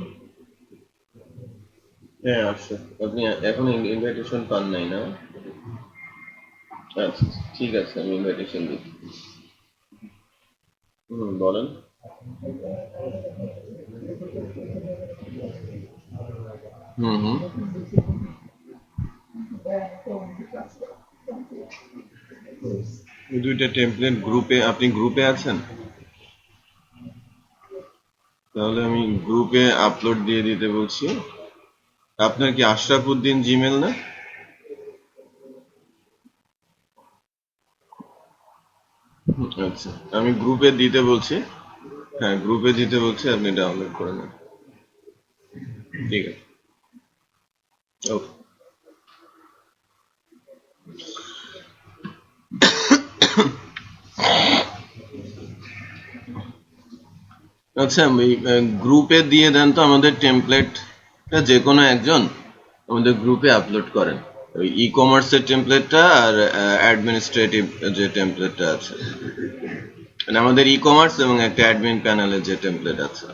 হ্যাঁ আচ্ছা, আপনি এখন ইনভাইটেশন পান নাই না? আচ্ছা ঠিক আছে, আমি ইনভাইটেশন দিচ্ছি। বলেন। হুম। এই দুইটা টেমপ্লেট গ্রুপে, আপনি গ্রুপে আছেন? তাহলে আমি গ্রুপে আপলোড দিয়ে দিতে বলছি। আপনার কি আশরাফ উদ্দিন জিমেল না? আচ্ছা, আমি গ্রুপে দিতে বলছি। হ্যাঁ, গ্রুপে দিতে বলছি, আপনি ডাউনলোড করে নেন। ঠিক আছে, ওকে। আচ্ছা, ওই গ্রুপে দিয়ে দেন তো আমাদের টেমপ্লেট, যে কোনো একজন আমাদের গ্রুপে আপলোড করেন ওই ই কমার্সের টেমপ্লেটটা আর অ্যাডমিনিস্ট্রেটিভ যে টেমপ্লেটটা আছে, মানে আমাদের ই কমার্স এবং একটা অ্যাডমিন প্যানেলের যে টেমপ্লেট আছে।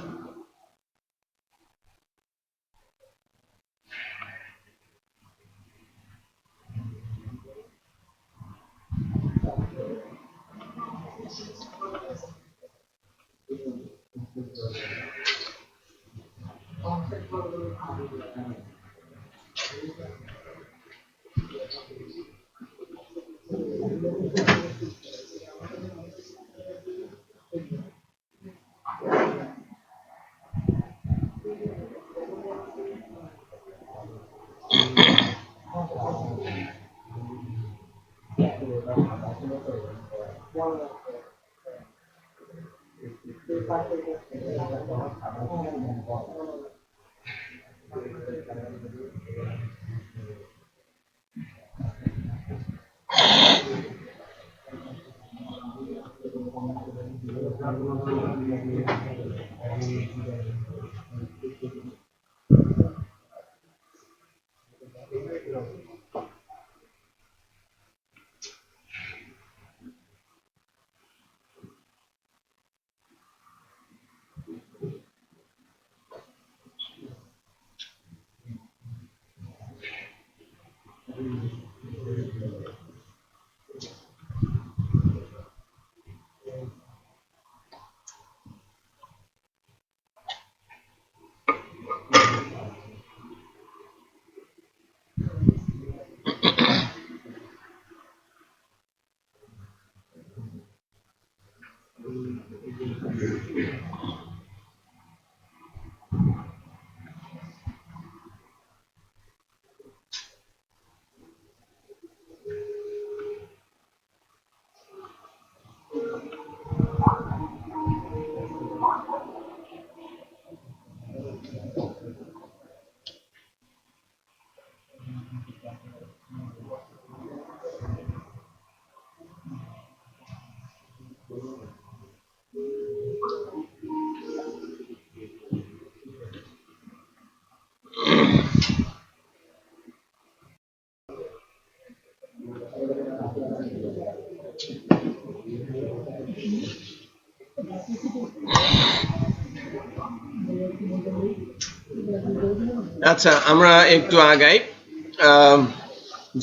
আচ্ছা, আমরা একটু আগাই।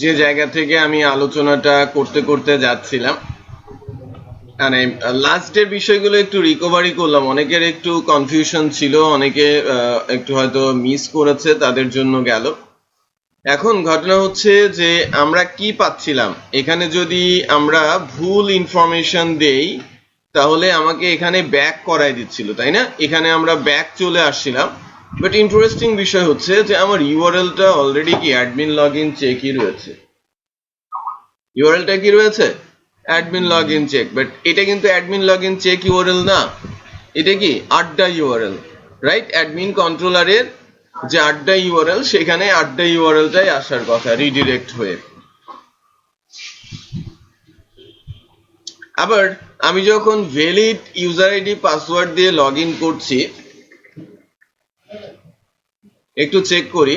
যে জায়গা থেকে আমি আলোচনাটা করতে করতে যাচ্ছিলাম, মানে লাস্টের বিষয়গুলো একটু রিকভারি করলাম। অনেকের একটু কনফিউশন ছিল, অনেকে একটু হয়তো মিস করেছে, তাদের জন্য গেল। এখন ঘটনা হচ্ছে যে আমরা কি পাচ্ছিলাম এখানে, যদি আমরা ভুল ইনফরমেশন দেই তাহলে আমাকে এখানে ব্যাক করাই দিচ্ছিল, তাই না? এখানে আমরা ব্যাক চলে আসছিলাম। বাট ইন্টারেস্টিং বিষয় হচ্ছে যে আমার ইউআরএলটা অলরেডি কি অ্যাডমিন লগ ইন চেকই রয়েছে। ইউআরএলটা কি রয়েছে? Admin log in check. But এটা কিন্তু admin log in check URL না, এটা কি আড্ডা ইউআরএল, রাইট? অ্যাডমিন কন্ট্রোলারের যে আড্ডা ইউআরএল, সেখানে আড্ডা ইউআরএলটাই আসার কথা রিডিরেক্ট হয়ে। আবার আমি যখন ভ্যালিড ইউজার আইডি পাসওয়ার্ড দিয়ে লগ ইন করছি, একটু চেক করি।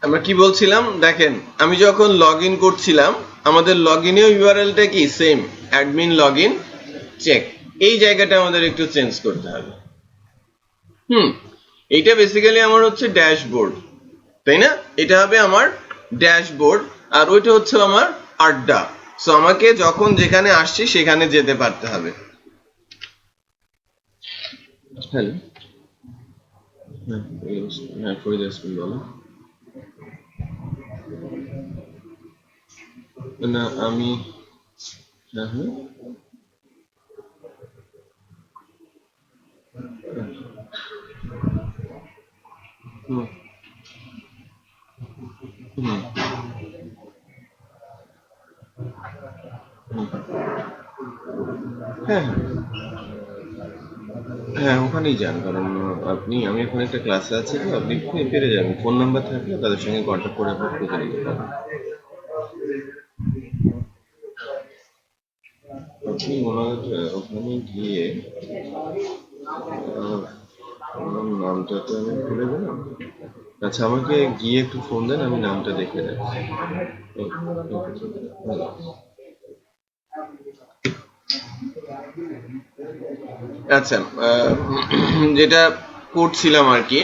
আমরা কি বলছিলাম দেখেন, আমি যখন লগ ইন করছিলাম আমাদের লগ ইনেও ইউআরএলটা কি same, admin log in check. এই জায়গাটা আমাদের একটু চেঞ্জ করতে হবে। এইটা বেসিক্যালি আমার হচ্ছে ড্যাশবোর্ড, তাই না? এটা হবে আমার ড্যাশবোর্ড, আর ওইটা হচ্ছে আমার আড্ডা। সো আমাকে যখন যেখানে আসছি সেখানে যেতে পারতে হবে। হ্যালো, হ্যাঁ ফরিদ ইয়াসমিন বলো। না আমি, হ্যাঁ হ্যাঁ হুম হুম হুম। হ্যাঁ হ্যাঁ ওখানেই যান, কারণ আমি এখন একটা ক্লাসে আছি, তো আপনি পেরে যাবেন। ফোন নাম্বার থাকলে তাদের সঙ্গে কন্ট্যাক্ট করে আপনি খুঁজে নিতে পারেন। আপনি ওখানে গিয়ে ওনার নামটা তো আমি ভুলে গেলাম। আচ্ছা আমাকে গিয়ে একটু ফোন দেন, আমি নামটা দেখে রাখছি। আচ্ছা, যেটা করছিলাম আর কি,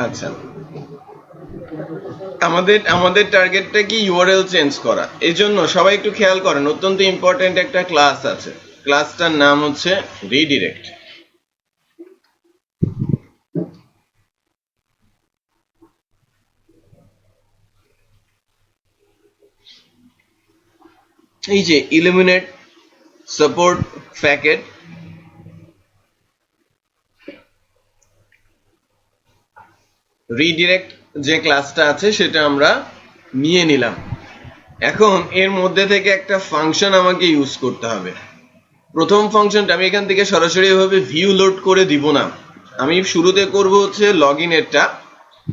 আচ্ছা আমাদের টার্গেটটা কি ইউআরএল চেঞ্জ করা। এই জন্য সবাই একটু খেয়াল করেন, অত্যন্ত ইম্পর্টেন্ট একটা ক্লাস আছে, ক্লাসটার নাম হচ্ছে রিডিরেক্ট। এই যে ইলিমিনেট সাপোর্ট প্যাকেট, রিডিরেক্ট যে ক্লাসটা আছে সেটা আমরা নিয়ে নিলাম। এখন এর মধ্যে থেকে একটা ফাংশন আমাকে ইউজ করতে হবে। প্রথম ফাংশনটা আমি এখান থেকে সরাসরি এভাবে ভিউ লোড করে দিব না, আমি শুরুতে করব হচ্ছে লগ ইনেরটা,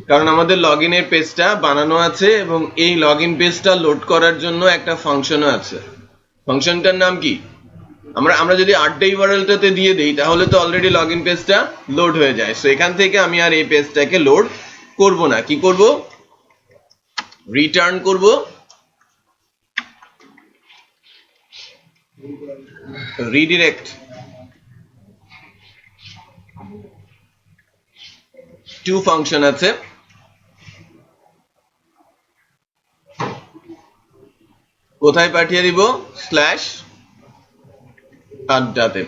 কারণ আমাদের লগ ইনের পেজটা বানানো আছে এবং এই লগ ইন পেজটা লোড করার জন্য একটা ফাংশনও আছে। ফাংশনটার নাম কি, আমরা যদি আড্ডা ইউআরএলটাতে দিয়ে দেই তাহলে তো অলরেডি লগ ইন পেজটা লোড হয়ে যায়। সো এখান থেকে আমি আর এই পেজটাকে লোড করব না, কি করব, রিটার্ন করব রিডিরেক্ট টু ফাংশন আছে, কোথায় পাঠিয়ে দিব, স্ল্যাশ আড্ডাতে।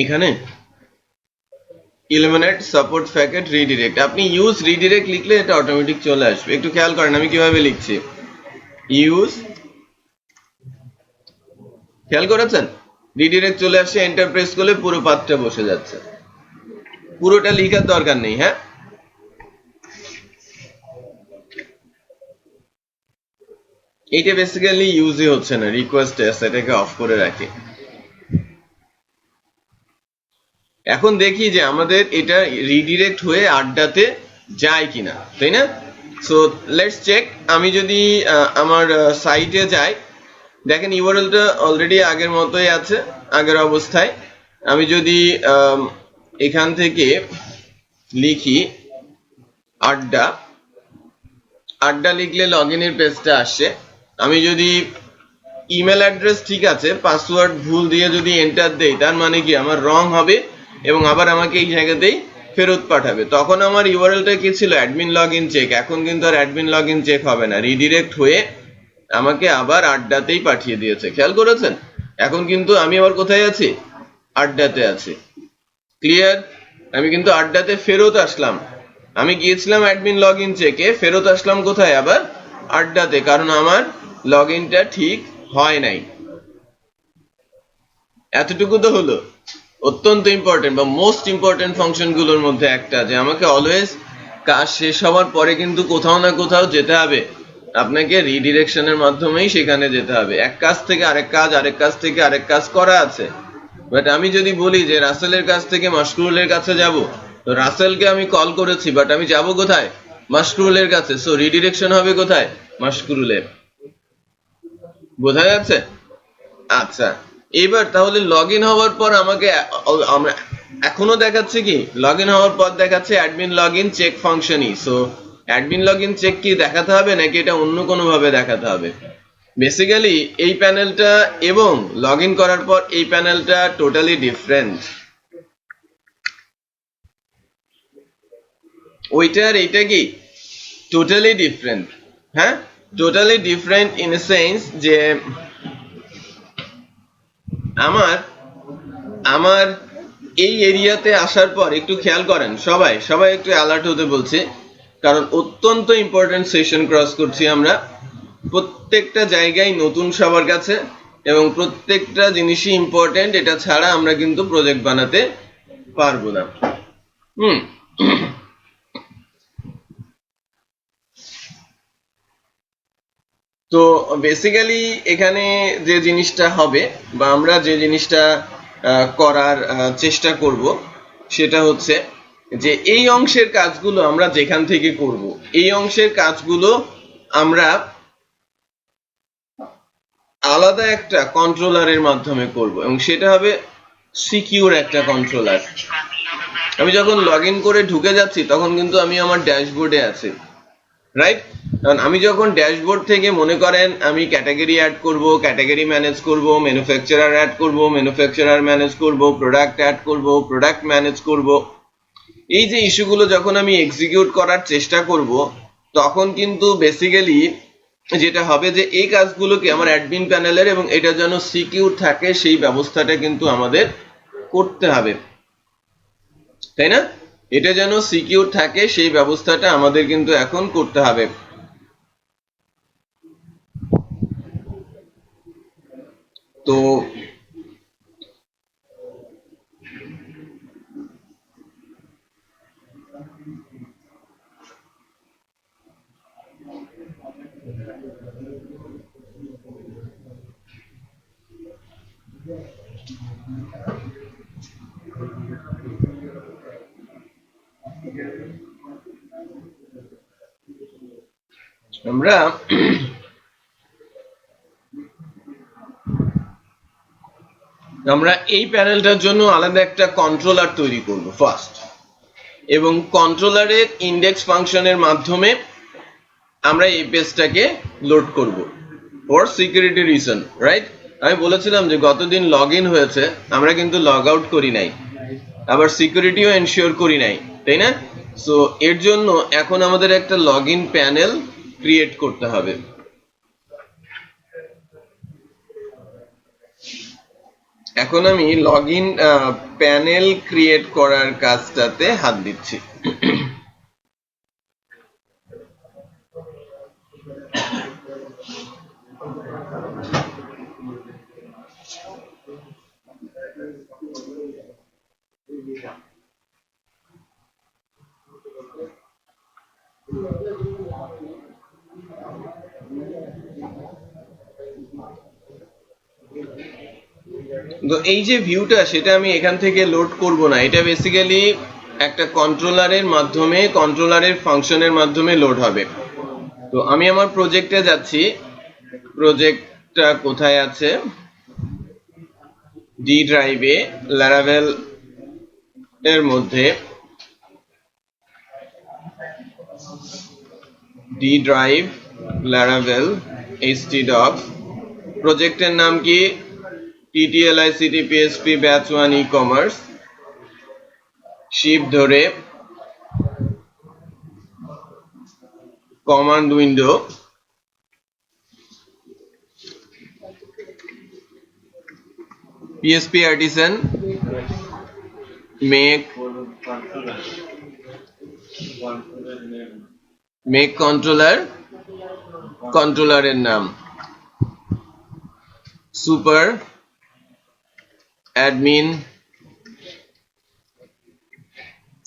এখানে ইলিমিনেট সাপোর্ট প্যাকেট রিডিরেক্ট, আপনি ইউজ রিডিরেক্ট লিখলে এটা অটোমেটিক চলে আসবে। একটু খেয়াল করেন আমি কিভাবে লিখছি, ইউজ, খেয়াল করেছেন রিডিরেক্ট চলে আসছে, এন্টার প্রেস করলে পুরো পাথটা বসে যাচ্ছে, পুরোটা লিখার দরকার নেই। হ্যাঁ এইটা বেসিক্যালি ইউজই হচ্ছে না, রিকোয়েস্ট এস, এটাকে অফ করে রাখি। এখন দেখি যে আমাদের এটা রিডিরেক্ট হয়ে আড্ডাতে যায় কিনা, তাই না? So let's check. আমি যদি আমার সাইটে যাই, দেখেন ইউআরএলটা অলরেডি আগের মতোই আছে, আগের অবস্থায়। আমি যদি এখান থেকে লিখি আড্ডা, আড্ডা লিখলে লগ ইনের পেজটা আসছে। আমি যদি ইমেল অ্যাড্রেস ঠিক আছে, পাসওয়ার্ড ভুল দিয়ে যদি এন্টার দেই, তার মানে কি আমার রং হবে এবং আবার আমাকে এই জায়গাতেই ফেরত পাঠাবে। তখন আমার ইউআরএলটা কি ছিল? Admin log in check. এখন কিন্তু আর অ্যাডমিন লগ ইন চেক হবে না, রিডিরেক্ট হয়ে আমাকে আবার আড্ডাতেই পাঠিয়ে দিয়েছে। খেয়াল করেছেন? এখন কিন্তু আমি আবার কোথায় আছি? আড্ডাতে আছি। ক্লিয়ার? আমি কিন্তু আড্ডাতে ফেরত আসলাম। আমি গিয়েছিলাম অ্যাডমিন লগ ইন চেকে, ফেরত আসলাম কোথায়? আবার আড্ডাতে, কারণ আমার লগ ইনটা ঠিক হয় নাই। এতটুকু তো হলো। অত্যন্ত ইম্পর্টেন্ট বা মোস্ট ইম্পর্টেন্ট ফাংশন গুলোর মধ্যে একটা, যে আমাকে অলওয়েজ কাজ শেষ হওয়ার পরে কিন্তু কোথাও না কোথাও যেতে হবে। আপনাকে রিডিরেকশনের মাধ্যমেই সেখানে যেতে হবে। এক কাজ থেকে আরেক কাজ, আরেক কাজ থেকে আরেক কাজ করা আছে। বাট আমি যদি বলি যে রাসেলের কাছ থেকে মাশরুলের কাছে যাব, তো রাসেলকে আমি কল করেছি, বাট আমি যাব কোথায়? মাশরুলের কাছে। সো রিডিরেকশন হবে কোথায়? মাশরুলের। বোঝা যাচ্ছে? আচ্ছা, এবার তাহলে লগ ইন হওয়ার পর আমাকে আমরা এখনো দেখাচ্ছে কি? লগ ইন হওয়ার পর দেখাচ্ছে অ্যাডমিন লগ ইন চেক ফাংশনই। So admin log in check কি দেখাতে হবে, নাকি এটা অন্য কোনো ভাবে দেখাতে হবে? বেসিক্যালি এই প্যানেলটা এবং লগ ইন করার পর এই প্যানেলটা টোটালি ডিফারেন্ট। ওইটার এইটা কি টোটালি ডিফারেন্ট? হ্যাঁ, totally different in a sense যে আমার আমার এই এরিয়াতে আসার পর একটু খেয়াল করেন, সবাই সবাই একটু অ্যালার্ট হতে বলছে, কারণ অত্যন্ত ইম্পর্টেন্ট সেশন ক্রস করছি আমরা। প্রত্যেকটা জায়গায় নতুন সবার কাছে, এবং প্রত্যেকটা জিনিসই ইম্পর্টেন্ট। এটা ছাড়া আমরা কিন্তু প্রজেক্ট বানাতে পারবো না। তো বেসিক্যালি এখানে যে জিনিসটা হবে বা আমরা যে জিনিসটা করার চেষ্টা করব, সেটা হচ্ছে যে এই অংশের কাজগুলো আমরা যেখান থেকে করব, এই অংশের কাজগুলো আমরা আলাদা একটা কন্ট্রোলারের মাধ্যমে করব, এবং সেটা হবে সিকিউর একটা কন্ট্রোলার। আমি যখন লগ ইন করে ঢুকে যাচ্ছি, তখন কিন্তু আমি আমার ড্যাশবোর্ডে আছি, রাইট? কারণ আমি যখন ড্যাশবোর্ড থেকে মনে করেন আমি ক্যাটাগরি অ্যাড করব, ক্যাটাগরি ম্যানেজ করব, ম্যানুফ্যাকচারার অ্যাড করব, ম্যানুফ্যাকচারার ম্যানেজ করব, প্রোডাক্ট অ্যাড করব, প্রোডাক্ট ম্যানেজ করব, এই যে ইস্যুগুলো যখন আমি এক্সিকিউট করার চেষ্টা করব, তখন কিন্তু বেসিক্যালি যেটা হবে যে এই কাজগুলোকে আমার অ্যাডমিন প্যানেলের এবং এটা যেন সিকিউর থাকে সেই ব্যবস্থাটা কিন্তু আমাদের করতে হবে, তাই না? এটা যেন সিকিউর থাকে সেই ব্যবস্থাটা আমাদের কিন্তু এখন করতে হবে। তো আমরা আমরা এই প্যানেলটার জন্য আলাদা একটা কন্ট্রোলার তৈরি করব ফার্স্ট, এবং কন্ট্রোলারের ইন্ডেক্স ফাংশনের মাধ্যমে আমরা এই পেজটাকে লোড করব ফর সিকিউরিটি রিজন, রাইট? আমি বলেছিলাম যে গতদিন লগ ইন হয়েছে, আমরা কিন্তু লগ আউট করি নাই, আবার সিকিউরিটিও এনশিওর করি নাই, তাই না? সো এর জন্য এখন আমাদের একটা লগ ইন প্যানেল ক্রিয়েট করতে হবে। এখন আমি লগ ইন প্যানেল ক্রিয়েট করার কাজটাতে হাত দিচ্ছি। তো এই যে ভিউটা সেটা আমি এখান থেকে লোড করব না, এটা বেসিক্যালি একটা কন্ট্রোলারের মাধ্যমে, কন্ট্রোলারের ফাংশনের মাধ্যমে লোড হবে। তো আমি আমার প্রজেক্টে যাচ্ছি, প্রজেক্টটা কোথায় আছে, ডি ড্রাইভে, ল্যারাভেল এর মধ্যে, ডি ড্রাইভ, ল্যারাভেল, htdocs, প্রজেক্টের নাম কি, ttlict.php batch 1 e-commerce, শিপ ধরে command window, PHP artisan, make controller, কন্ট্রোলারের নাম, সুপার অ্যাডমিন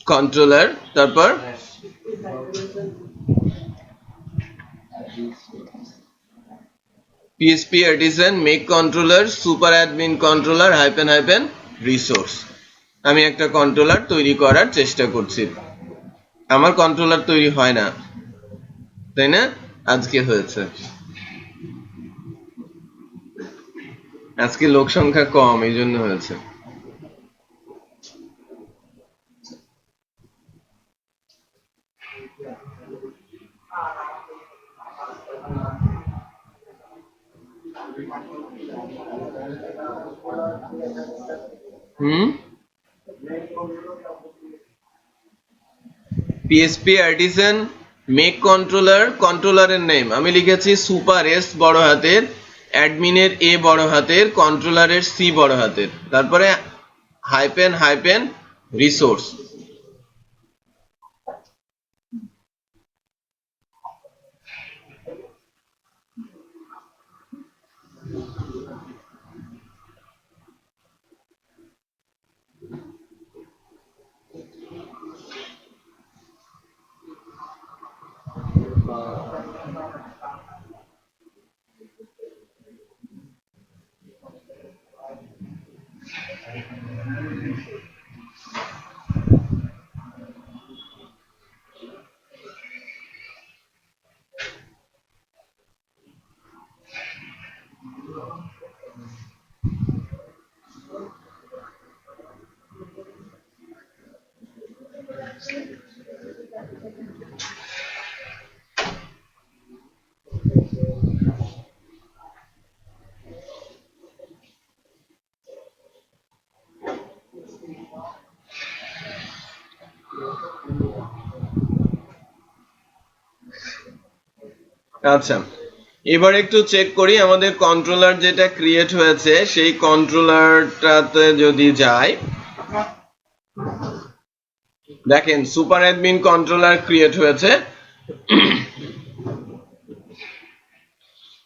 কন্ট্রোলার, তারপর PHP artisan, make controller, super admin controller, -- resource। আমি একটা কন্ট্রোলার তৈরি করার চেষ্টা করছি। আমার কন্ট্রোলার তৈরি হয় না, তাই না? আজকে হয়েছে, আজকে লোক সংখ্যা কম, এই জন্য হয়েছে। PHP artisan, make controller, কন্ট্রোলারের নেম আমি লিখেছি সুপার এস বড় হাতের, অ্যাডমিনের এ বড় হাতের, কন্ট্রোলারের সি বড় হাতের, তারপরে -- রিসোর্স। আচ্ছা, এবার একটু চেক করি আমাদের কন্ট্রোলার যেটা ক্রিয়েট হয়েছে সেই কন্ট্রোলারটাতে যদি যাই, দেখেন সুপার অ্যাডমিন কন্ট্রোলার ক্রিয়েট হয়েছে।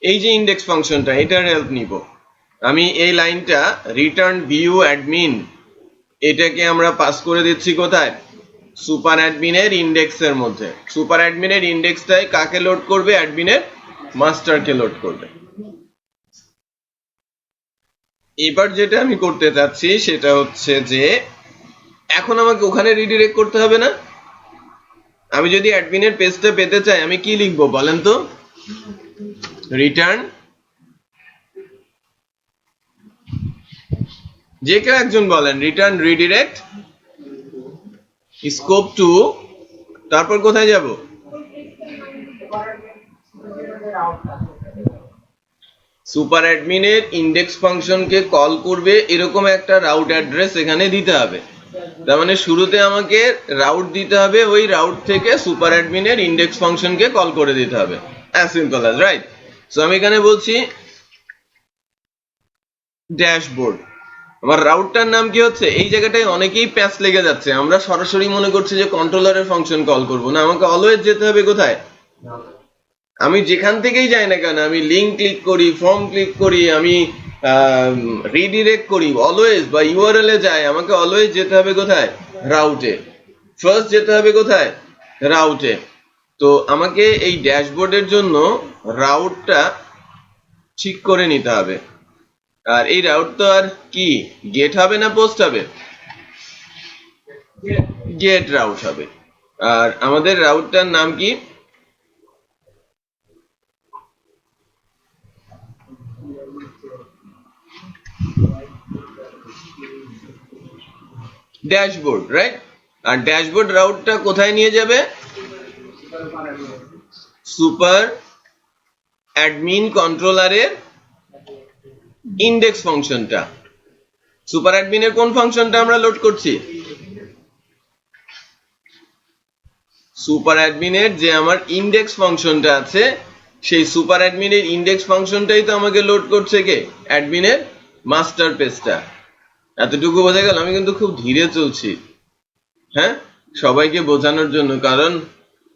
এই যে ইন্ডেক্স ফাংশনটা, এটার হেল্প নিব আমি। এই লাইনটা রিটার্ন ভিউ অ্যাডমিন, এটাকে আমরা পাস করে দিচ্ছি কোথায়, সুপার অ্যাডমিনের ইন্ডেক্সের মধ্যে। সুপার অ্যাডমিনের ইন্ডেক্সটাই কাকে লোড করবে, অ্যাডমিনের মাস্টারকে লোড করবে। এবার যেটা আমি করতে চাচ্ছি সেটা হচ্ছে যে এখন আমাকে ওখানে রিডিরেক্ট করতে হবে না। আমি যদি অ্যাডমিনের পেজটা পেতে চাই আমি কি লিখবো বলেন তো, রিটার্ন, যে কেউ একজন বলেন, রিটার্ন রিডিরেক্ট স্কোপ টু, তারপর কোথায় যাব, সুপার অ্যাডমিনের ইন্ডেক্স ফাংশনকে কল করবে এরকম একটা রাউট অ্যাড্রেস এখানে দিতে হবে। তার মানে শুরুতে আমাকে রাউট দিতে হবে, ওই রাউট থেকে সুপার অ্যাডমিনের ইন্ডেক্স ফাংশনকে কল করে দিতে হবে, as simple as, right? So আমি এখানে বলছি ড্যাশবোর্ড, আমার রাউটটার নাম কি হচ্ছে, এই জায়গাটায় অনেকেই প্যাচ লেগে যাচ্ছে। আমরা সরাসরি মনে করছি যে কন্ট্রোলারের ফাংশন কল করব না, আমাকে অলওয়েজ যেতে হবে কোথায়, আমি যেখান থেকেই যাই না কেন, আমি লিঙ্ক ক্লিক করি, ফর্ম ক্লিক করি, আমি রিডিরেক্ট করি, অলওয়েজ বা ইউআরএল এ যাই, আমাকে অলওয়েজ যেতে হবে কোথায়, রাউটে। ফার্স্ট যেতে হবে কোথায়, রাউটে। তো আমাকে এই ড্যাশবোর্ডের জন্য রাউটটা ঠিক করে নিতে হবে। আর এই রাউট তো আর কি গেট হবে না পোস্ট হবে? গেট রাউট হবে। আর আমাদের রাউটটার নাম কি? Dashboard, right? আর ড্যাশবোর্ড রাউটটা কোথায় নিয়ে যাবে? সুপার অ্যাডমিন কন্ট্রোলারের ইন্ডেক্স ফাংশনটা। সুপার অ্যাডমিনের কোন ফাংশনটা আমরা লোড করছি? সুপার অ্যাডমিনের যে আমার ইন্ডেক্স ফাংশনটা আছে, সেই সুপার অ্যাডমিনের ইন্ডেক্স ফাংশনটাই তো আমাকে লোড করছে কে? অ্যাডমিনের মাস্টার পেজটা। এতটুকু বোঝা গেল? আমি কিন্তু খুব ধীরে চলছি, হ্যাঁ, সবাইকে বোঝানোর জন্য, কারণ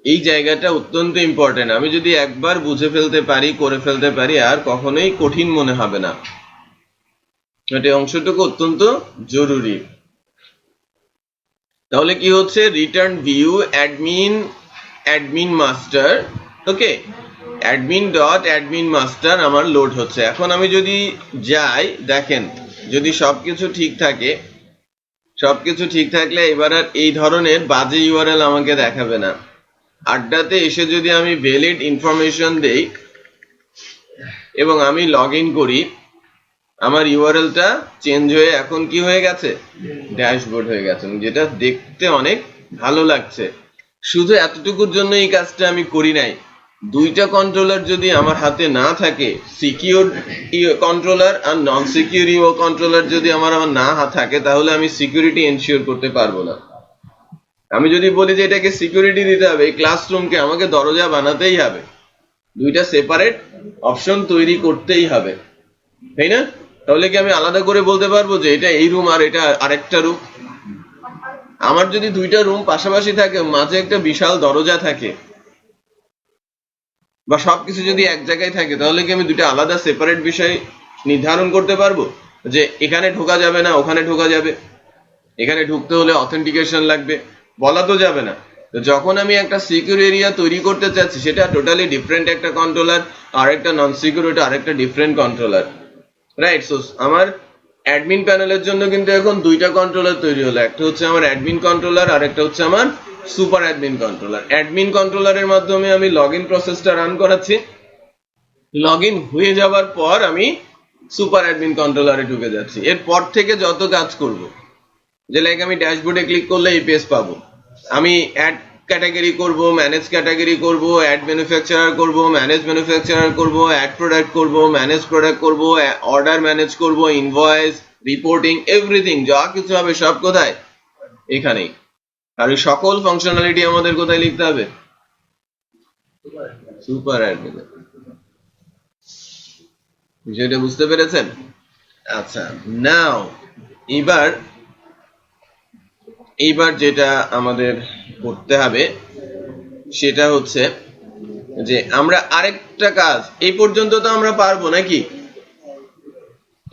এই জায়গাটা অত্যন্ত ইম্পর্টেন্ট। আমি যদি একবার বুঝে ফেলতে পারি, করে ফেলতে পারি, আর কখনোই কঠিন মনে হবে না। এটা অংশটুকু অত্যন্ত জরুরি। তাহলে কি হচ্ছে? রিটার্ন ভিউ অ্যাডমিন মাস্টার, ওকে, অ্যাডমিন ডট অ্যাডমিন মাস্টার আমার লোড হচ্ছে। এখন আমি যদি যাই, দেখেন যদি সবকিছু ঠিক থাকে, সবকিছু ঠিক থাকলে এবার আর এই ধরনের বাজে ইউআরএল আমাকে দেখাবে না। আড্ডাতে এসে যদি আমি ভ্যালিড ইনফরমেশন দেই এবং আমি লগ ইন করি, আমার ইউআরএলটা চেঞ্জ হয়ে এখন কি হয়ে গেছে? ড্যাশবোর্ড হয়ে গেছে, যেটা দেখতে অনেক ভালো লাগছে। শুধু এতটুকুর জন্য এই কাজটা আমি করি নাই। দুইটা কন্ট্রোলার যদি আমার হাতে না থাকে, সিকিউর কন্ট্রোলার আর নন সিকিউর কন্ট্রোলার যদি আমার না থাকে, তাহলে আমি সিকিউরিটি এনশিওর করতে পারবো না। আমি যদি বলি যে এটাকে সিকিউরিটি দিতে হবে, এই ক্লাসরুমকে আমাকে দরজা বানাতেই হবে, দুইটা সেপারেট অপশন তৈরি করতেই হবে, তাই না? তাহলে কি আমি আলাদা করে বলতে পারবো যে এটা এই রুম আর এটা আরেকটা রুম? আমার যদি দুইটা রুম পাশাপাশি থাকে, মাঝে একটা বিশাল দরজা থাকে, বা সবকিছু যদি এক জায়গায় থাকে, তাহলে কি আমি দুইটা আলাদা সেপারেট বিষয় নির্ধারণ করতে পারবো যে এখানে ঢোকা যাবে না, ওখানে ঢোকা যাবে, এখানে ঢুকতে হলে অথেন্টিকেশন লাগবে? বলা তো যাবে না। তো যখন আমি একটা সিকিউর এরিয়া তৈরি করতে চাচ্ছি, সেটা টোটালি ডিফারেন্ট একটা কন্ট্রোলার, আর একটা নন সিকিউর, ওটা আরেকটা ডিফারেন্ট কন্ট্রোলার, রাইট? সো আমার অ্যাডমিন প্যানেলের জন্য কিন্তু এখন দুইটা কন্ট্রোলার তৈরি হলো, একটা হচ্ছে আমার অ্যাডমিন কন্ট্রোলার, আর একটা হচ্ছে আমার সুপার অ্যাডমিন কন্ট্রোলার। অ্যাডমিন কন্ট্রোলারের মাধ্যমে আমি লগ ইন প্রসেসটা রান করাচ্ছি, লগ ইন হয়ে যাওয়ার পর আমি সুপার অ্যাডমিন কন্ট্রোলারে ঢুকে যাচ্ছি। এরপর থেকে যত কাজ করব, যে লাইক আমি ড্যাশবোর্ডে ক্লিক করলে এই পেজ পাবো, আমি অ্যাড ক্যাটাগরি করব, ম্যানেজ ক্যাটাগরি করব, অ্যাড ম্যানুফ্যাকচারার করব, ম্যানেজ ম্যানুফ্যাকচারার করব, অ্যাড প্রোডাক্ট করব, ম্যানেজ প্রোডাক্ট করব, অর্ডার ম্যানেজ করব, ইনভয়েস, রিপোর্টিং, এভরিথিং যা কিছু হবে সব কোথায়? এখানেই। আর এই সকল ফাংশনালিটি আমাদের কোথায় লিখতে হবে? Super admin. বিষয়টা বুঝতে পেরেছেন? আচ্ছা, নাও এইবার যেটা আমাদের করতে হবে সেটা হচ্ছে যে আমরা আরেকটা কাজ, এই পর্যন্ত তো আমরা পারবো নাকি?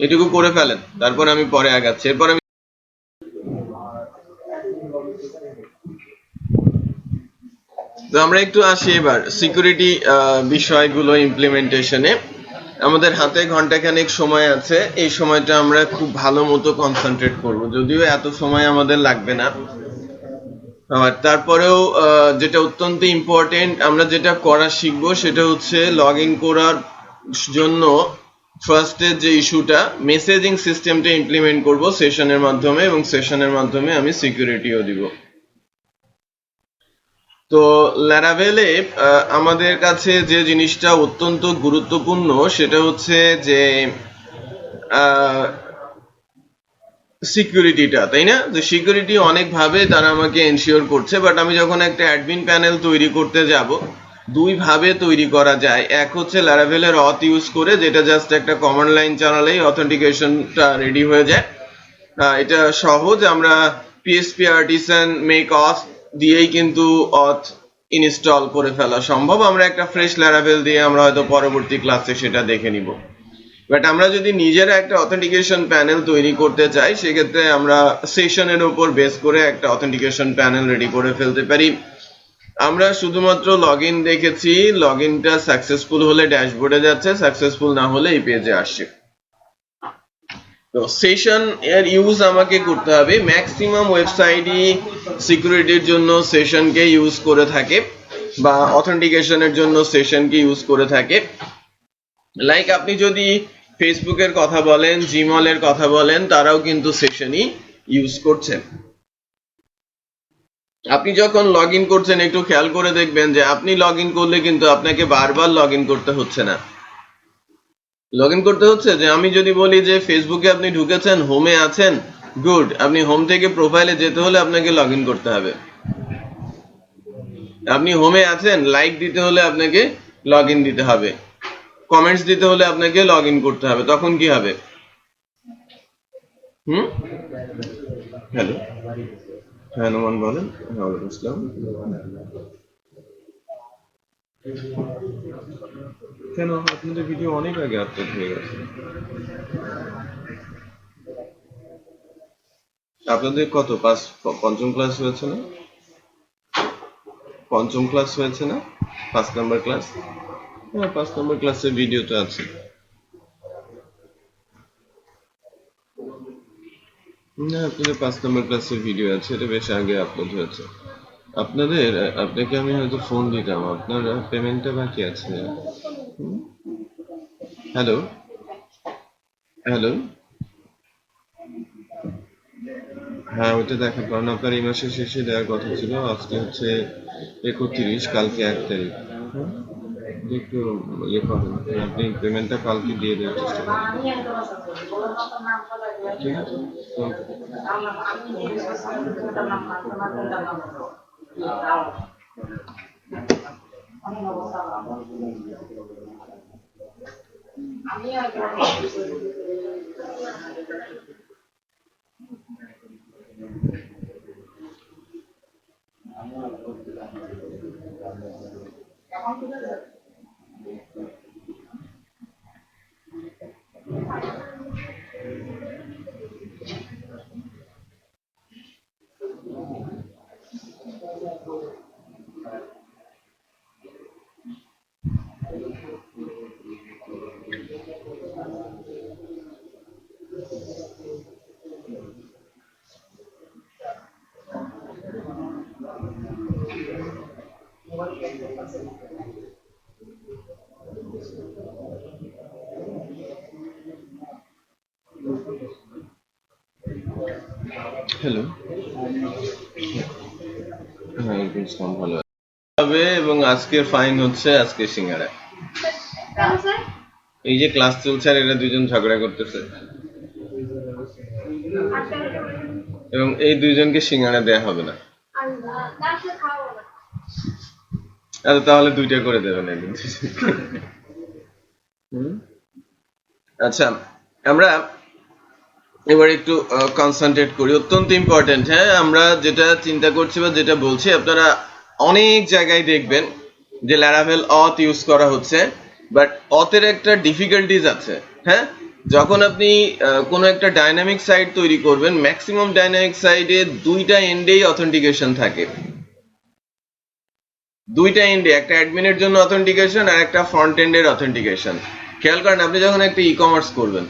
এটুকু করে ফেলেন, তারপর আমি পরে আগাচ্ছি। এরপর আমি তো আমরা একটু আসি এবার সিকিউরিটি বিষয়গুলো ইমপ্লিমেন্টেশনে। আমাদের হাতে ঘন্টাখানেক সময় আছে, এই সময়টা আমরা খুব ভালো মতো কনসেন্ট্রেট করব, যদিও এত সময় আমাদের লাগবে না। আর তারপরেও যেটা অত্যন্ত ইম্পর্টেন্ট, আমরা যেটা করা শিখবো সেটা হচ্ছে লগ ইন করার জন্য ফার্স্টে যে ইস্যুটা, মেসেজিং সিস্টেমটা ইমপ্লিমেন্ট করব সেশনের মাধ্যমে, এবং সেশনের মাধ্যমে আমি সিকিউরিটিও দিব। তো ল্যারাভেলে আমাদের কাছে যে জিনিসটা অত্যন্ত গুরুত্বপূর্ণ সেটা হচ্ছে যে সিকিউরিটিটা, তাই না? তো সিকিউরিটি অনেকভাবে তারা আমাকে এনশিওর করছে, বাট আমি যখন একটা অ্যাডমিন প্যানেল তৈরি করতে যাব, দুই ভাবে তৈরি করা যায়। এক হচ্ছে ল্যারাভেলের অথ ইউজ করে, যেটা জাস্ট একটা কমান্ড লাইন চালালেই অথেন্টিকেশনটা রেডি হয়ে যায়। এটা সহজ, আমরা পিএসপি আর্টিসান মেক অথ দিয়েই কিন্তু অথ ইনস্টল করে ফেলা সম্ভব। আমরা একটা ফ্রেশ ল্যারাভেল দিয়ে আমরা হয়তো পরবর্তী ক্লাসে সেটা দেখে নিব। বাট আমরা যদি নিজেরা একটা অথেন্টিকেশন প্যানেল তৈরি করতে চাই, সেক্ষেত্রে আমরা সেশনের উপর বেস করে একটা অথেন্টিকেশন প্যানেল রেডি করে ফেলতে পারি। আমরা শুধুমাত্র লগ ইন দেখেছি, লগ ইনটা সাকসেসফুল হলে ড্যাশবোর্ডে যাচ্ছে, সাকসেসফুল না হলে এই পেজে আসছে। তো সেশন এর ইউজ আমাকে করতে হবে। ম্যাক্সিমাম ওয়েবসাইটই সিকিউরিটির জন্য সেশনকে ইউজ করে থাকে বা অথেন্টিকেশনের জন্য সেশনকে ইউজ করে থাকে। লাইক আপনি যদি ফেসবুকের কথা বলেন, জিমেলের কথা বলেন, তারাও কিন্তু সেশনই ইউজ করছেন। আপনি যখন লগ ইন করছেন একটু খেয়াল করে দেখবেন যে আপনি লগ ইন করলে কিন্তু আপনাকে বারবার লগ ইন করতে হচ্ছে না। লগ ইন করতে হচ্ছে যে আমি যদি বলি যে ফেসবুকে আপনি ঢুকেছেন, হোমে আছেন, গুড, আপনি হোম থেকে প্রোফাইলে যেতে হলে আপনাকে লগ ইন করতে হবে। আপনি হোমে আছেন, লাইক দিতে হলে আপনাকে লগ ইন দিতে হবে, কমেন্টস দিতে হলে আপনাকে লগ ইন করতে হবে। তখন কি হবে? হ্যালো, হ্যাঁ নোমান বলেন। ওয়ালাইকুম আসসালাম। কেন আপনাদের ভিডিও অনেক আগে আপলোড হয়ে গেছে? আপনাদের কত পঞ্চম ক্লাস হয়েছে না? পঞ্চম ক্লাস হয়েছে না? 5 নম্বর ক্লাস? হ্যাঁ, 5 নম্বর ক্লাসের ভিডিও তো আছে। না, আপনাদের 5 নম্বর ক্লাসের ভিডিও আছে, এটা বেশ আগে আপলোড হয়েছে। আপনাকে আমি হয়তো ফোন দিতাম, আপনার পেমেন্টটা বাকি আছে। হ্যালো হ্যালো, হ্যাঁ ওইটা দেখা, কারণ আপনার এই মাসের শেষে দেওয়ার কথা ছিল। আজকে হচ্ছে 31, কালকে 1 তারিখ। একটু ইয়ে করেন, আপনি পেমেন্টটা কালকে দিয়ে দেওয়ার চেষ্টা করেন, ঠিক আছে? হ্যালো, হ্যাঁ ইসলাম ভালো হবে। এবং আজকের ফাইন হচ্ছে আজকে সিঙ্গারা। এই যে ক্লাস চলছে আর এরা দুজন ঝগড়া করতেছে, এবং এই দুইজনকে সিঙ্গারা দেয়া হবে না। আচ্ছা তাহলে 2টা করে দেবেন একদিন। আচ্ছা, আমরা এবার একটু কনসেন্ট্রেট করি, অত্যন্ত ইম্পর্টেন্ট। হ্যাঁ, আমরা যেটা চিন্তা করছি বা যেটা বলছি, আপনারা অনেক জায়গায় দেখবেন যে ল্যারাভেল অথ ইউজ করা হচ্ছে, বাট অথের একটা ডিফিকাল্টিজ আছে। হ্যাঁ, যখন আপনি কোনো একটা ডাইনামিক সাইট তৈরি করবেন, ম্যাক্সিমাম ডাইনামিক সাইটে 2টা এন্ডেই অথেন্টিকেশন থাকে। 2টা এন্ডে, একটা অ্যাডমিনের জন্য অথেন্টিকেশন আর একটা ফ্রন্ট এন্ডের অথেন্টিকেশন। খেয়াল করেন, আপনি যখন একটা ই কমার্স করবেন,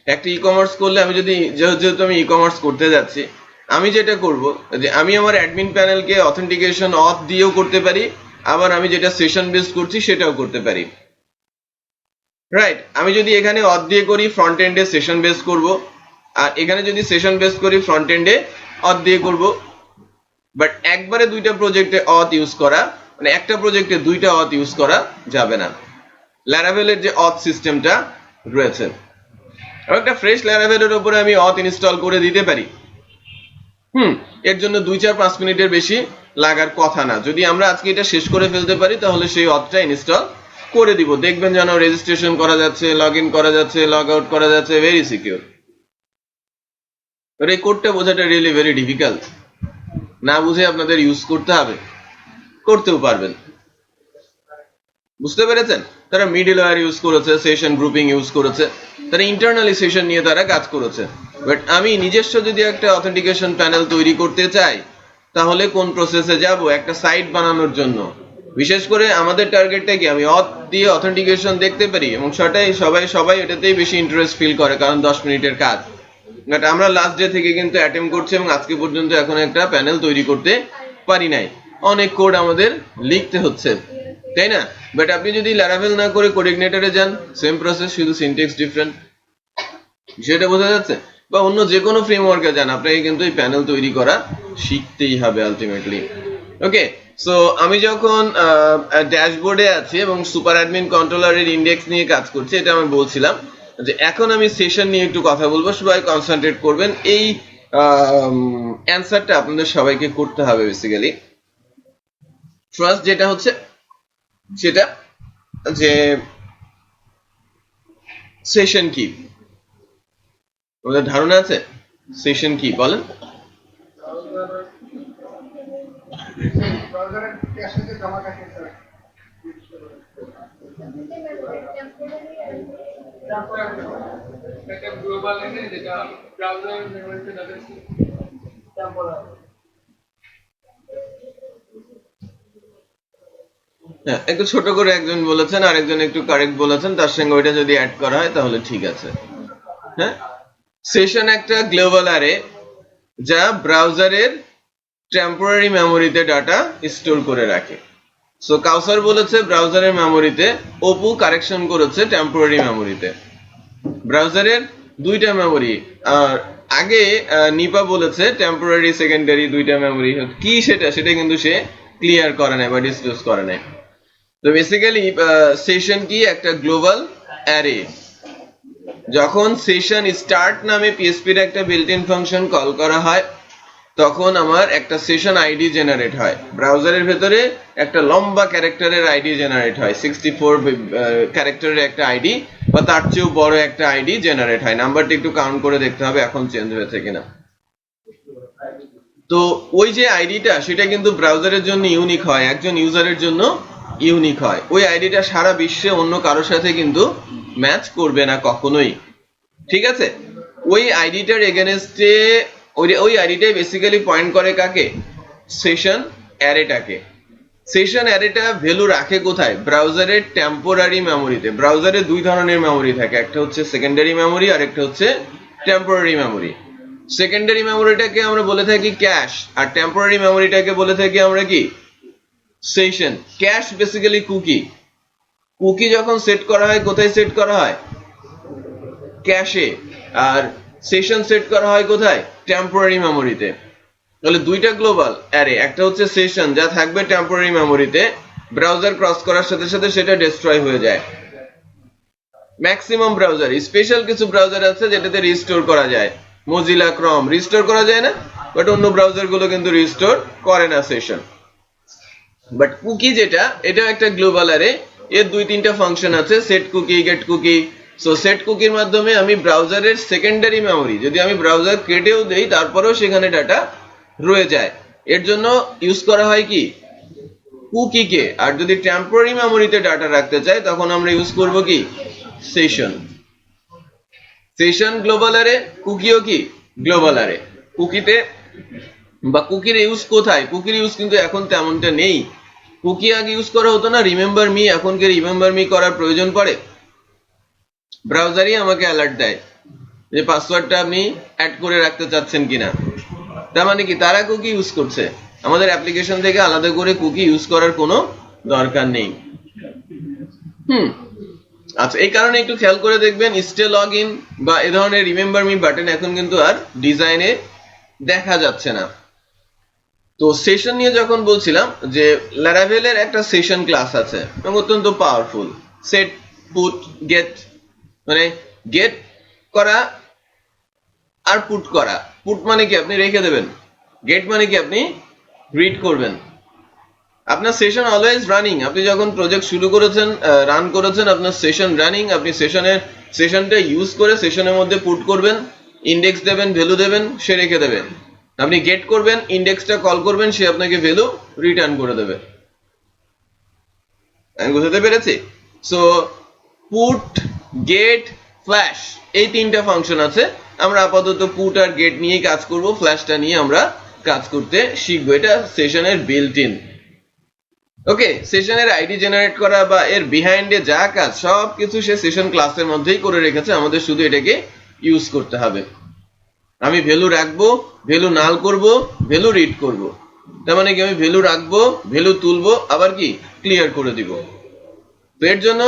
একটা ই কমার্স করলে, আমি যদি যেহেতু আমি ই কমার্স করতে যাচ্ছি, আমি যেটা করব যে আমি আমার অ্যাডমিন প্যানেলকে অথেন্টিকেশন অথ দিয়েও করতে পারি, আবার আমি যেটা সেশন বেস করছি সেটাও করতে পারি। রাইট, আমি যদি এখানে অথ দিয়ে করি, ফ্রন্ট এন্ডে সেশন বেস করব, আর এখানে যদি সেশন বেস করি, ফ্রন্ট এন্ডে অথ দিয়ে করব। বাট একবারে 2টা প্রজেক্টে অথ ইউজ করা, মানে একটা প্রজেক্টে 2টা অথ ইউজ করা যাবে না। ল্যারাভেলের যে অথ সিস্টেমটা রয়েছে, আর একটা ফ্রেশ ল্যারাভেলের উপরে আমি অথ ইনস্টল করে দিতে পারি। এর জন্য 2-4-5 মিনিটের বেশি লাগার কথা না। যদি আমরা আজকে এটা শেষ করে ফেলতে পারি, তাহলে সেই অথটা ইনস্টল করে দিব। দেখবেন যেন রেজিস্ট্রেশন করা যাচ্ছে, লগ ইন করা যাচ্ছে, লগ আউট করা যাচ্ছে, ভেরি সিকিউর। এই কোডটা বোঝাটা রিয়েলি ভেরি ডিফিকাল্ট। না বুঝে আপনাদের ইউজ করতে হবে, করতেও পারবেন। বুঝতে পেরেছেন? তারা মিডলওয়্যার ইউজ করেছে, সেশন গ্রুপিং ইউজ করেছে, তারা ইন্টারনালি সেশন নিয়ে তারা কাজ করেছে। বাট আমি নিজস্ব যদি একটা অথেন্টিকেশন প্যানেল তৈরি করতে চাই, তাহলে কোন প্রসেসে যাব? একটা সাইট বানানোর জন্য বিশেষ করে আমাদের টার্গেটটা কি, আমি অথ দিয়ে অথেন্টিকেশন দেখতে পারি এবং সবাই এটাতেই বেশি ইন্টারেস্ট ফিল করে, কারণ 10 মিনিটের কাজ। বাট আমরা লাস্ট ডে থেকে কিন্তু অ্যাটেম্প করছি এবং আজকে পর্যন্ত এখন একটা প্যানেল তৈরি করতে পারি নাই, অনেক কোড আমাদের লিখতে হচ্ছে, তাই না? বাট আপনি যদি ল্যারাভেল না করে কোডিগনেটরে যান, সেম প্রসেস, শুধু সিনট্যাক্স ডিফারেন্ট, সেটা বোঝা যাচ্ছে। বা অন্য যে কোনো ফ্রেমওয়ার্কে যান, আপনাকে কিন্তু এই প্যানেল তৈরি করা শিখতেই হবে আলটিমেটলি। ওকে, সো আমি যখন ড্যাশবোর্ডে আছি এবং সুপার অ্যাডমিন কন্ট্রোলারের ইন্ডেক্স নিয়ে কাজ করছি, এটা আমি বলছিলাম যে এখন আমি সেশন নিয়ে একটু কথা বলবো, সবাই কনসেন্ট্রেট করবেন, এই অ্যান্সারটা আপনাদের সবাইকে করতে হবে বেসিক্যালি। ফার্স্ট যেটা হচ্ছে সেটা যে সেশন কি, আমাদের ধারণা আছে সেশন কি বলেন? একটা গ্লোবাল এনে যেটা ব্রাউজার মেমরিতে যাবে টেম্পোরারি। হ্যাঁ, একটু ছোট করে একজন বলেছেন, আরেকজন একটু কারেক্ট বলেছেন, তার সঙ্গে ওইটা যদি অ্যাড করা হয় তাহলে ঠিক আছে। হ্যাঁ, সেশন একটা গ্লোবাল অ্যারে যা ব্রাউজারের টেম্পোরারি মেমোরিতে ডাটা স্টোর করে রাখে। সো কাউসার বলেছে ব্রাউজারের মেমোরিতে, অপু কারেকশন করেছে টেম্পোরারি মেমোরিতে। ব্রাউজারের দুইটা মেমোরি, আর আগে নিপা বলেছে টেম্পোরারি সেকেন্ডারি দুইটা মেমোরি, কি সেটা কিন্তু সে ক্লিয়ার করে নাই বা ডিসক্লোজ করে নাই। তো বেসিক্যালি সেশন কি, একটা গ্লোবাল অ্যারে। যখন সেশন স্টার্ট নামে পিএসপির একটা বিল্ট ইন ফাংশন কল করা হয়, তখন আমার একটা সেশন আইডি জেনারেট হয়। ব্রাউজারের ভেতরে একটা লম্বা ক্যারেক্টারের আইডি জেনারেট হয়, 64 ক্যারেক্টারের একটা আইডি বা তার চেয়েও বড় একটা আইডি জেনারেট হয়। নাম্বারটা একটু কাউন্ট করে দেখতে হবে এখন চেঞ্জ হয়েছে কিনা। তো ওই যে আইডিটা, সেটা কিন্তু ব্রাউজারের জন্য ইউনিক হয়, একজন ইউজারের জন্য ইউনিক হয়। ওই আইডিটা সারা বিশ্বে অন্য কারোর সাথে কিন্তু ম্যাচ করবে না কখনোই, ঠিক আছে? ওই আইডিটার এগেনস্টে ওই আইডিটাই বেসিক্যালি পয়েন্ট করে কাকে? সেশন অ্যারেটাকে। সেশন অ্যারেটা ভ্যালু রাখে কোথায়? ব্রাউজারের টেম্পোরারি মেমোরিতে। ব্রাউজারে দুই ধরনের মেমোরি থাকে, একটা হচ্ছে সেকেন্ডারি মেমোরি আর একটা হচ্ছে টেম্পোরারি মেমোরি। সেকেন্ডারি মেমোরিটাকে আমরা বলে থাকি ক্যাশ, আর টেম্পোরারি মেমোরিটাকে বলে থাকি আমরা কি? Session. Cache basically cookie. Cookie যখন সেট করা হয়, কোথায় সেট করা হয়? ক্যাশে। আর সেশন সেট করা হয় কোথায়? টেম্পোরারি মেমোরিতে। তাহলে দুইটা গ্লোবাল অ্যারে, একটা হচ্ছে সেশন যা থাকবে টেম্পোরারি মেমোরিতে, ব্রাউজার ক্রস করার সাথে সাথে সেটা ডিস্ট্রয় হয়ে যায়। ম্যাক্সিমাম ব্রাউজার, স্পেশাল কিছু ব্রাউজার আছে যেটাতে রিস্টোর করা যায়, মজিলা ক্রম রিস্টোর করা যায় না, বাট অন্য ব্রাউজার গুলো কিন্তু রিস্টোর করে না সেশন। বাট কুকি যেটা, এটা একটা গ্লোবাল অ্যারে, এর দুই তিনটা ফাংশন আছে, set cookie, get cookie. So set কুকির মাধ্যমে আমি ব্রাউজারের সেকেন্ডারি মেমোরি, যদি আমি ব্রাউজার কেটেও দেই তারপরেও সেখানে ডাটা রয়ে যায়, এর জন্য ইউজ করা হয় কি? কুকিকে। আর যদি টেম্পোরারি মেমোরিতে ডাটা রাখতে চাই তখন আমরা ইউজ করব কি? সেশন। সেশন গ্লোবাল অ্যারে, কুকিও কি গ্লোবাল অ্যারে। কুকিতে বা কুকির ইউজ কোথায়? কুকির ইউজ কিন্তু এখন তেমনটা নেই। কুকি আগে ইউজ করা হতো না, রিমেম্বার মি, এখন কি রিমেম্বার মি করার প্রয়োজন পড়ে? ব্রাউজারই আমাকে অ্যালার্ট দেয় যে পাসওয়ার্ডটা আপনি অ্যাড করে রাখতে চাচ্ছেন কিনা। তার মানে কি তারা কুকি ইউজ করছে, আমাদের অ্যাপ্লিকেশন থেকে আলাদা করে কুকি ইউজ করার কোনো দরকার নেই। আচ্ছা, এই কারণে একটু খেয়াল করে দেখবেন, স্টে লগ ইন বা এ ধরনের রিমেম্বার মি বাটন এখন কিন্তু আর ডিজাইনে দেখা যাচ্ছে না। তো সেশন নিয়ে যখন বলছিলাম যে ল্যারাভেলের একটা সেশন ক্লাস আছে এবং অত্যন্ত পাওয়ারফুল। সেট, পুট, গেট, মানে গেট করা আর পুট করা। পুট মানে কি? আপনি রেখে দেবেন। গেট মানে কি? আপনি রিড করবেন। আপনার সেশন অলওয়েজ রানিং, আপনি যখন প্রজেক্ট শুরু করেছেন, রান করেছেন, আপনার সেশন রানিং, আপনি সেশনটা ইউজ করে সেশনের মধ্যে পুট করবেন, ইন্ডেক্স দেবেন, ভ্যালু দেবেন, সে রেখে দেবেন। আপনি গেট করবেন, ইন্ডেক্সটা কল করবেন, সে আপনাকে ভ্যালু রিটার্ন করে দেবে। আমি বুঝতে পেরেছি? সো পুট, গেট, ফ্ল্যাশ, এই তিনটা ফাংশন আছে। আমরা আপাতত পুট আর গেট নিয়ে কাজ করব, ফ্ল্যাশটা নিয়ে আমরা কাজ করতে শিখবো। এটা সেশনের বিল্ট ইন। ওকে, সেশনের আইডি জেনারেট করা বা এর বিহাইন্ডে যা কাজ সবকিছু সে সেশন ক্লাসের মধ্যেই করে রেখেছে, আমাদের শুধু এটাকে ইউজ করতে হবে। আমি ভ্যালু রাখবো, ভ্যালু নাল করব, ভ্যালু রিড করব। তার মানে কি আমি ভ্যালু রাখবো, ভ্যালু তুলবো, আবার কি ক্লিয়ার করে দিব। তো এর জন্য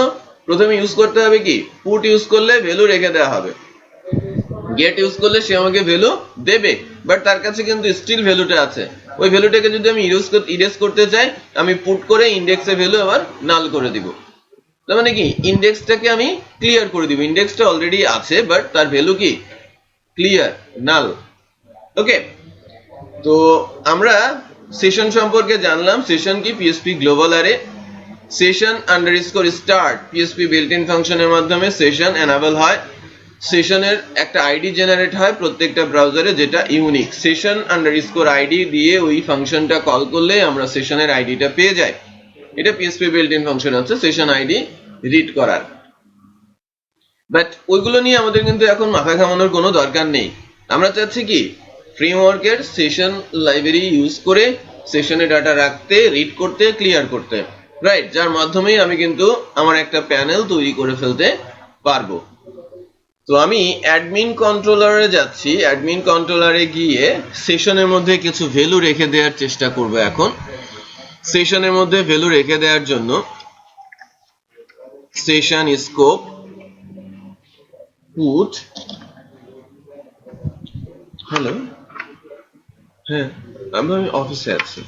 প্রথমে ইউজ করতে হবে কি, পুট ইউজ করলে ভ্যালু রেখে দেওয়া হবে, গেট ইউজ করলে সে আমাকে ভ্যালু দেবে, বাট তার কাছে কিন্তু স্টিল ভ্যালুটা আছে। ওই ভ্যালুটাকে যদি আমি ইরেজ করতে চাই, আমি পুট করে ইন্ডেক্সে ভ্যালু আবার নাল করে দিব। তার মানে কি ইন্ডেক্সটাকে আমি ক্লিয়ার করে দিব, ইন্ডেক্সটা অলরেডি আছে বাট তার ভ্যালু কি ক্লিয়ার, নাল। ওকে, তো আমরা সেশন সম্পর্কে জানলাম। সেশন কি, PSP global array. Session underscore start PSP built in ফাংশনের মাধ্যমে সেশন এনাবল হয়। সেশনের একটা আইডি জেনারেট হয় প্রত্যেকটা ব্রাউজারে, যেটা ইউনিক। সেশন আন্ডারস্কোর আইডি দিয়ে ওই ফাংশনটা কল করলে আমরা সেশনের আইডিটা পেয়ে যাই। এটা পিএসপি বিল্ট ইন ফাংশন হচ্ছে সেশন আইডি রিড করার। বাট ওইগুলো নিয়ে আমাদের কিন্তু এখন মাথা ঘামানোর কোনো দরকার নেই। আমরা চাচ্ছি কি ফ্রেমওয়ার্কের সেশন লাইব্রেরি ইউজ করে সেশনে ডাটা রাখতে, রিড করতে, ক্লিয়ার করতে, রাইট, যার মাধ্যমেই আমি কিন্তু আমার একটা প্যানেল তৈরি করে ফেলতে পারবো। তো আমি অ্যাডমিন কন্ট্রোলারে যাচ্ছি। অ্যাডমিন কন্ট্রোলারে গিয়ে সেশনের মধ্যে কিছু ভ্যালু রেখে দেওয়ার চেষ্টা করব। এখন সেশনের মধ্যে ভ্যালু রেখে দেওয়ার জন্য সেশন স্কোপ পুট, হ্যালো, হ্যাঁ আমি অফিসে আছি,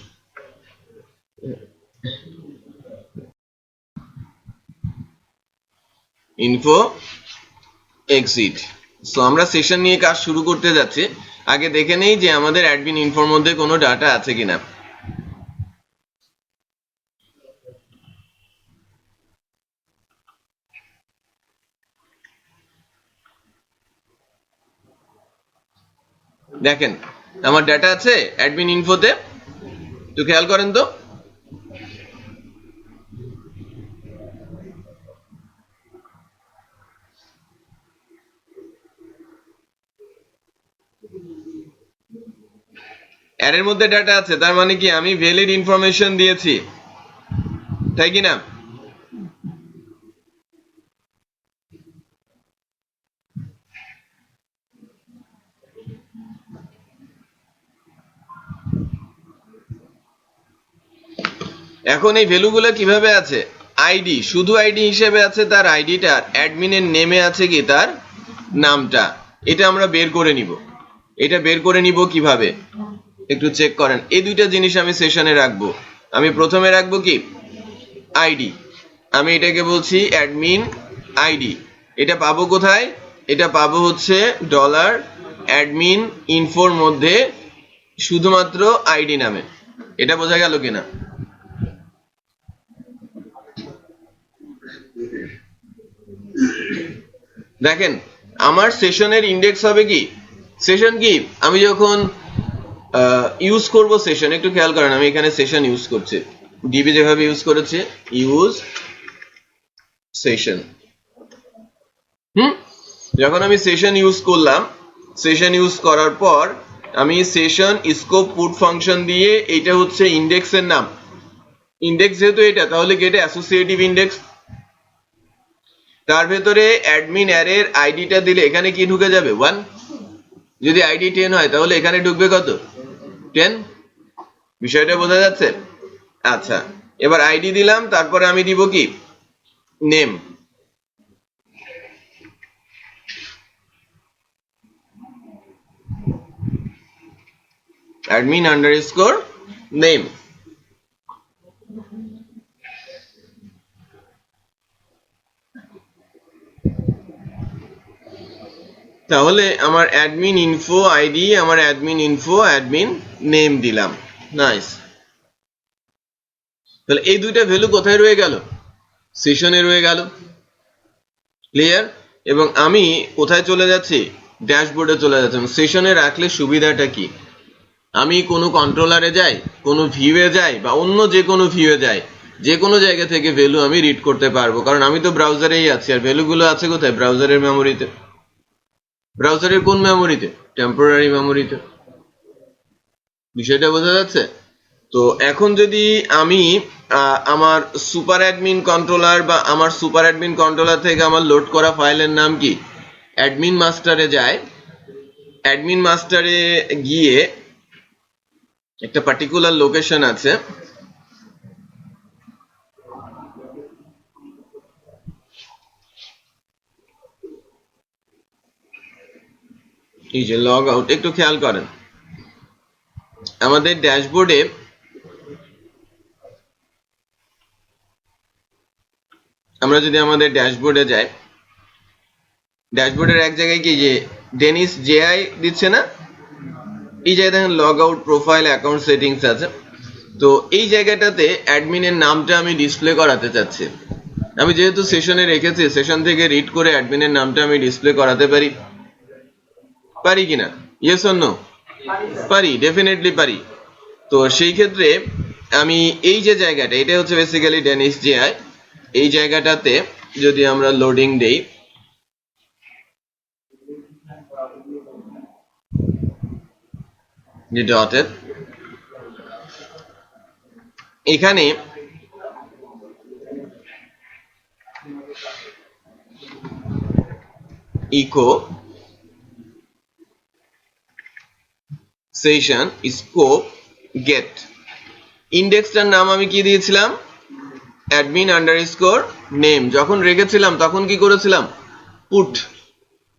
ইনফো এক্সিট। সো আমরা সেশন নিয়ে কাজ শুরু করতে যাচ্ছি। আগে দেখে নেই যে আমাদের অ্যাডমিন ইনফোর মধ্যে কোনো ডাটা আছে কিনা। দেখেন আমার ডাটা আছে অ্যাডমিন ইনফোতে, তো খেয়াল করেন তো। অ্যারের মধ্যে ডাটা আছে, তার মানে কি আমি ভ্যালিড ইনফরমেশন দিয়েছি, তাই কি না? এখন এই ভ্যালুগুলো কিভাবে আছে? আইডি, শুধু আইডি হিসেবে আছে তার আইডিটার, অ্যাডমিনের নেমে আছে কি তার নামটা। এটা আমরা বের করে নিব। এটা বের করে নিব কিভাবে একটু চেক করেন। এই দুইটা জিনিস আমি সেশনে রাখবো। আমি প্রথমে রাখবো কি আইডি, আমি এটাকে বলছি অ্যাডমিন আইডি। এটা পাবো কোথায়? এটা পাবো হচ্ছে ডলার অ্যাডমিন ইনফোর মধ্যে শুধুমাত্র আইডি নামে। এটা বোঝা গেল কিনা? দেখেন আমার সেশনের ইন্ডেক্স হবে কি, সেশন কি আমি যখন ইউজ করব সেশন, একটু খেয়াল করেন আমি এখানে সেশন ইউজ করছি, ডিবি যেভাবে ইউজ করেছে ইউজ সেশন। যখন আমি সেশন ইউজ করলাম, সেশন ইউজ করার পর আমি সেশন স্কোপ পুট ফাংশন দিয়ে, এটা হচ্ছে ইন্ডেক্সের নাম। ইন্ডেক্স যেহেতু এটা, তাহলে কি এটা অ্যাসোসিয়েটিভ ইন্ডেক্স। তার ভেতরে অ্যাডমিন অ্যারের আইডিটা দিলে এখানে কি ঢুকে যাবে 1। যদি আইডি 10 হয় তাহলে এখানে ঢুকবে কত 10। বিষয়টা বোঝা যাচ্ছে? আচ্ছা, এবার আইডি দিলাম, তারপরে আমি দিব কি নেম। Admin underscore name. তাহলে আমার অ্যাডমিন ইনফো আইডি, আমার অ্যাডমিন ইনফো অ্যাডমিন নেম দিলাম। নাইস। তাহলে এই দুইটা ভ্যালু কোথায় রয়ে গেল? সেশনে রয়ে গেল। ক্লিয়ার? এবং আমি কোথায় চলে যাচ্ছি? ড্যাশবোর্ডে চলে যাচ্ছি। সেশনে রাখলে সুবিধাটা কি? আমি কোনো কন্ট্রোলারে যাই, কোনো ভিউয়ে যাই, বা অন্য যে কোনো ভিউয়ে যাই, যে কোনো জায়গা থেকে ভ্যালু আমি রিড করতে পারবো, কারণ আমি তো ব্রাউজারেই আছি। আর ভ্যালুগুলো আছে কোথায়? ব্রাউজারের মেমোরিতে। ব্রাউজারের কোন মেমোরিতে? টেম্পোরারি মেমোরিতে। বিষয়টা বোঝা যাচ্ছে? তো এখন যদি আমি আমার সুপার অ্যাডমিন কন্ট্রোলার বা আমার সুপার অ্যাডমিন কন্ট্রোলার থেকে আমার লোড করা ফাইলের নাম কি অ্যাডমিন মাস্টারে যায়, অ্যাডমিন মাস্টারে গিয়ে একটা পার্টিকুলার লোকেশন আছে, এই যে লগ আউট, একটু খেয়াল করেন আমাদের ড্যাশবোর্ডে আমরা যদি আমাদের ড্যাশবোর্ডে যাই, ড্যাশবোর্ডের এক জায়গায় কি যে ডেনিস জেআই দিচ্ছে না, এই জায়গায় দেখেন log out profile account settings আছে। তো এই জায়গাটাতে অ্যাডমিনের নামটা আমি ডিসপ্লে করাতে চাচ্ছি। আমি যেহেতু সেশনে রেখেছি, সেশন থেকে রিড করে অ্যাডমিনের নামটা আমি ডিসপ্লে করাতে পারি, পারি কিনা? Yes or no? পারি, ডেফিনেটলি পারি। তো সেই ক্ষেত্রে আমি এই যে জায়গাটা, এটা হচ্ছে বেসিক্যালি ডেনিস জেআই, এই জায়গাটাতে যদি আমরা লোডিং দেই, যে ডটেড, এখানে ইকো সেশন স্কোপ গেট, ইন্ডেক্সটার নাম আমি কি দিয়েছিলাম? Admin underscore name. যখন রেখেছিলাম তখন কি করেছিলাম? পুট।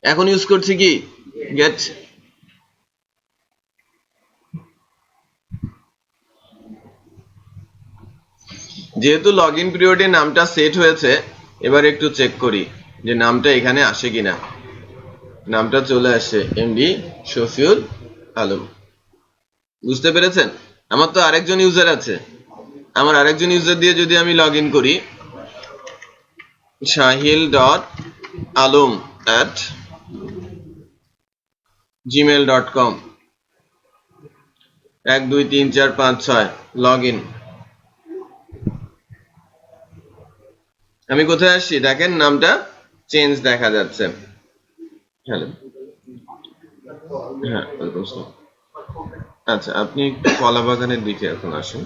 এখন ইউজ করছি কি? গেট। যেহেতু লগ ইন পিরিয়ডে নামটা সেট হয়েছে, এবার একটু চেক করি যে নামটা এখানে আসে কিনা। নামটা চলে আসে এমডি শফিউল আলম। বুঝতে পেরেছেন? আমার তো আরেকজন ইউজার আছে, আমার আরেকজন ইউজার দিয়ে যদি আমি লগ ইন করি, shahil.alom@gmail.com, 1 2 3 4 5 6 লগ ইন। আমি কোথায় আসছি দেখেন, নামটা চেঞ্জ দেখা যাচ্ছে। হ্যালো, হ্যাঁ, ওয়েলকাম স্যার। আচ্ছা, আপনি একটু কলা বাগানের দিকে এখন আসুন।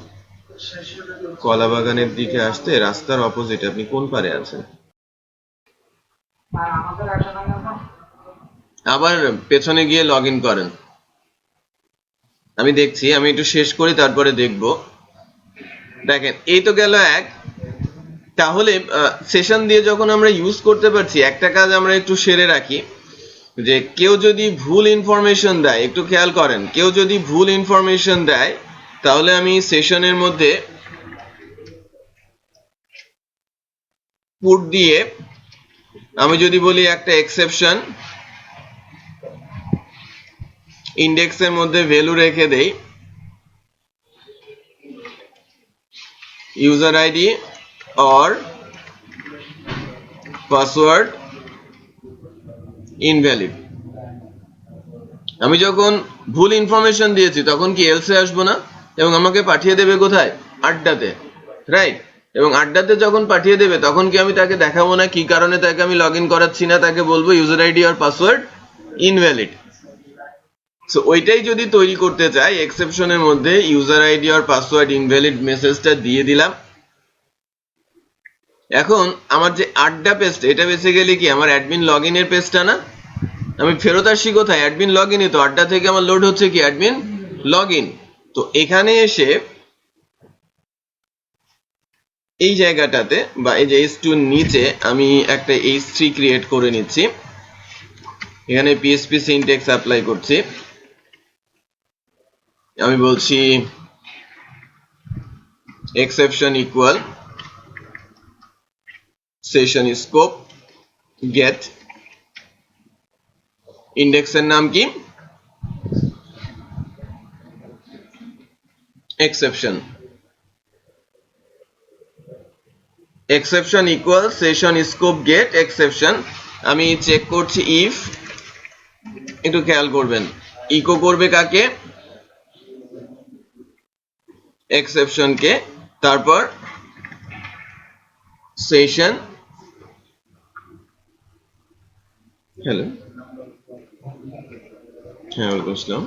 কলা বাগানের দিকে আসতে রাস্তার অপোজিটে আপনি কোন পারে আছেন? আবার পেছনে গিয়ে লগ ইন করেন। আমি দেখছি, আমি একটু শেষ করি তারপরে দেখব। দেখেন এই তো গেল এক। তাহলে সেশন দিয়ে যখন আমরা ইউজ করতে পারছি, একটা কাজ আমরা একটু সেরে রাখি, যে কেউ যদি ভুল ইনফরমেশন দেয়, একটু খেয়াল করেন, কেউ যদি ভুল ইনফরমেশন দেয় তাহলে আমি সেশনের মধ্যে পুট দিয়ে আমি যদি বলি একটা এক্সেপশন ইন্ডেক্সের মধ্যে ভ্যালু রেখে দেই, user ID or password invalid. আমি যখন ভুল ইনফরমেশন দিয়েছি তখন কি এলসে আসবো না, এবং আমাকে পাঠিয়ে দেবে কোথায়? আড্ডাতে, রাইট? এবং আড্ডাতে যখন পাঠিয়ে দেবে তখন কি আমি তাকে দেখাবো না কি কারণে তাকে আমি লগ ইন করাচ্ছি না, তাকে বলবো ইউজার আইডি আর পাসওয়ার্ড ইনভ্যালিড। সো ওইটাই যদি তৈরি করতে চাই, এক্সেপশনের মধ্যে ইউজার আইডি আর পাসওয়ার্ড ইনভ্যালিড মেসেজটা দিয়ে দিলাম। এখন আমার যে আড্ডা পেজটা, এটা বেসিক্যালি কি আমার অ্যাডমিন লগ ইনের পেজটা না? আমি ফেরত আসছি কোথায়? অ্যাডমিন লগ ইনে। তো আড্ডা থেকে আমার লোড হচ্ছে কি? Admin log in. তো এখানে এসে এই জায়গাটাতে বা এই যে h2 নিচে আমি একটা h3 ক্রিয়েট করে নিচ্ছি, এখানে পিএসপি সিনট্যাক্স অ্যাপ্লাই করছি। আমি বলছি exception equal session scope get, ইন্ডেক্সের নাম কি? Exception. Exception equal session scope get exception. আমি চেক করছি ইফ, একটু খেয়াল করবেন, ইকো করবে কাকে? এক্সেপশনকে। তারপর সেশন, হ্যালো, হ্যাঁ বুঝলাম।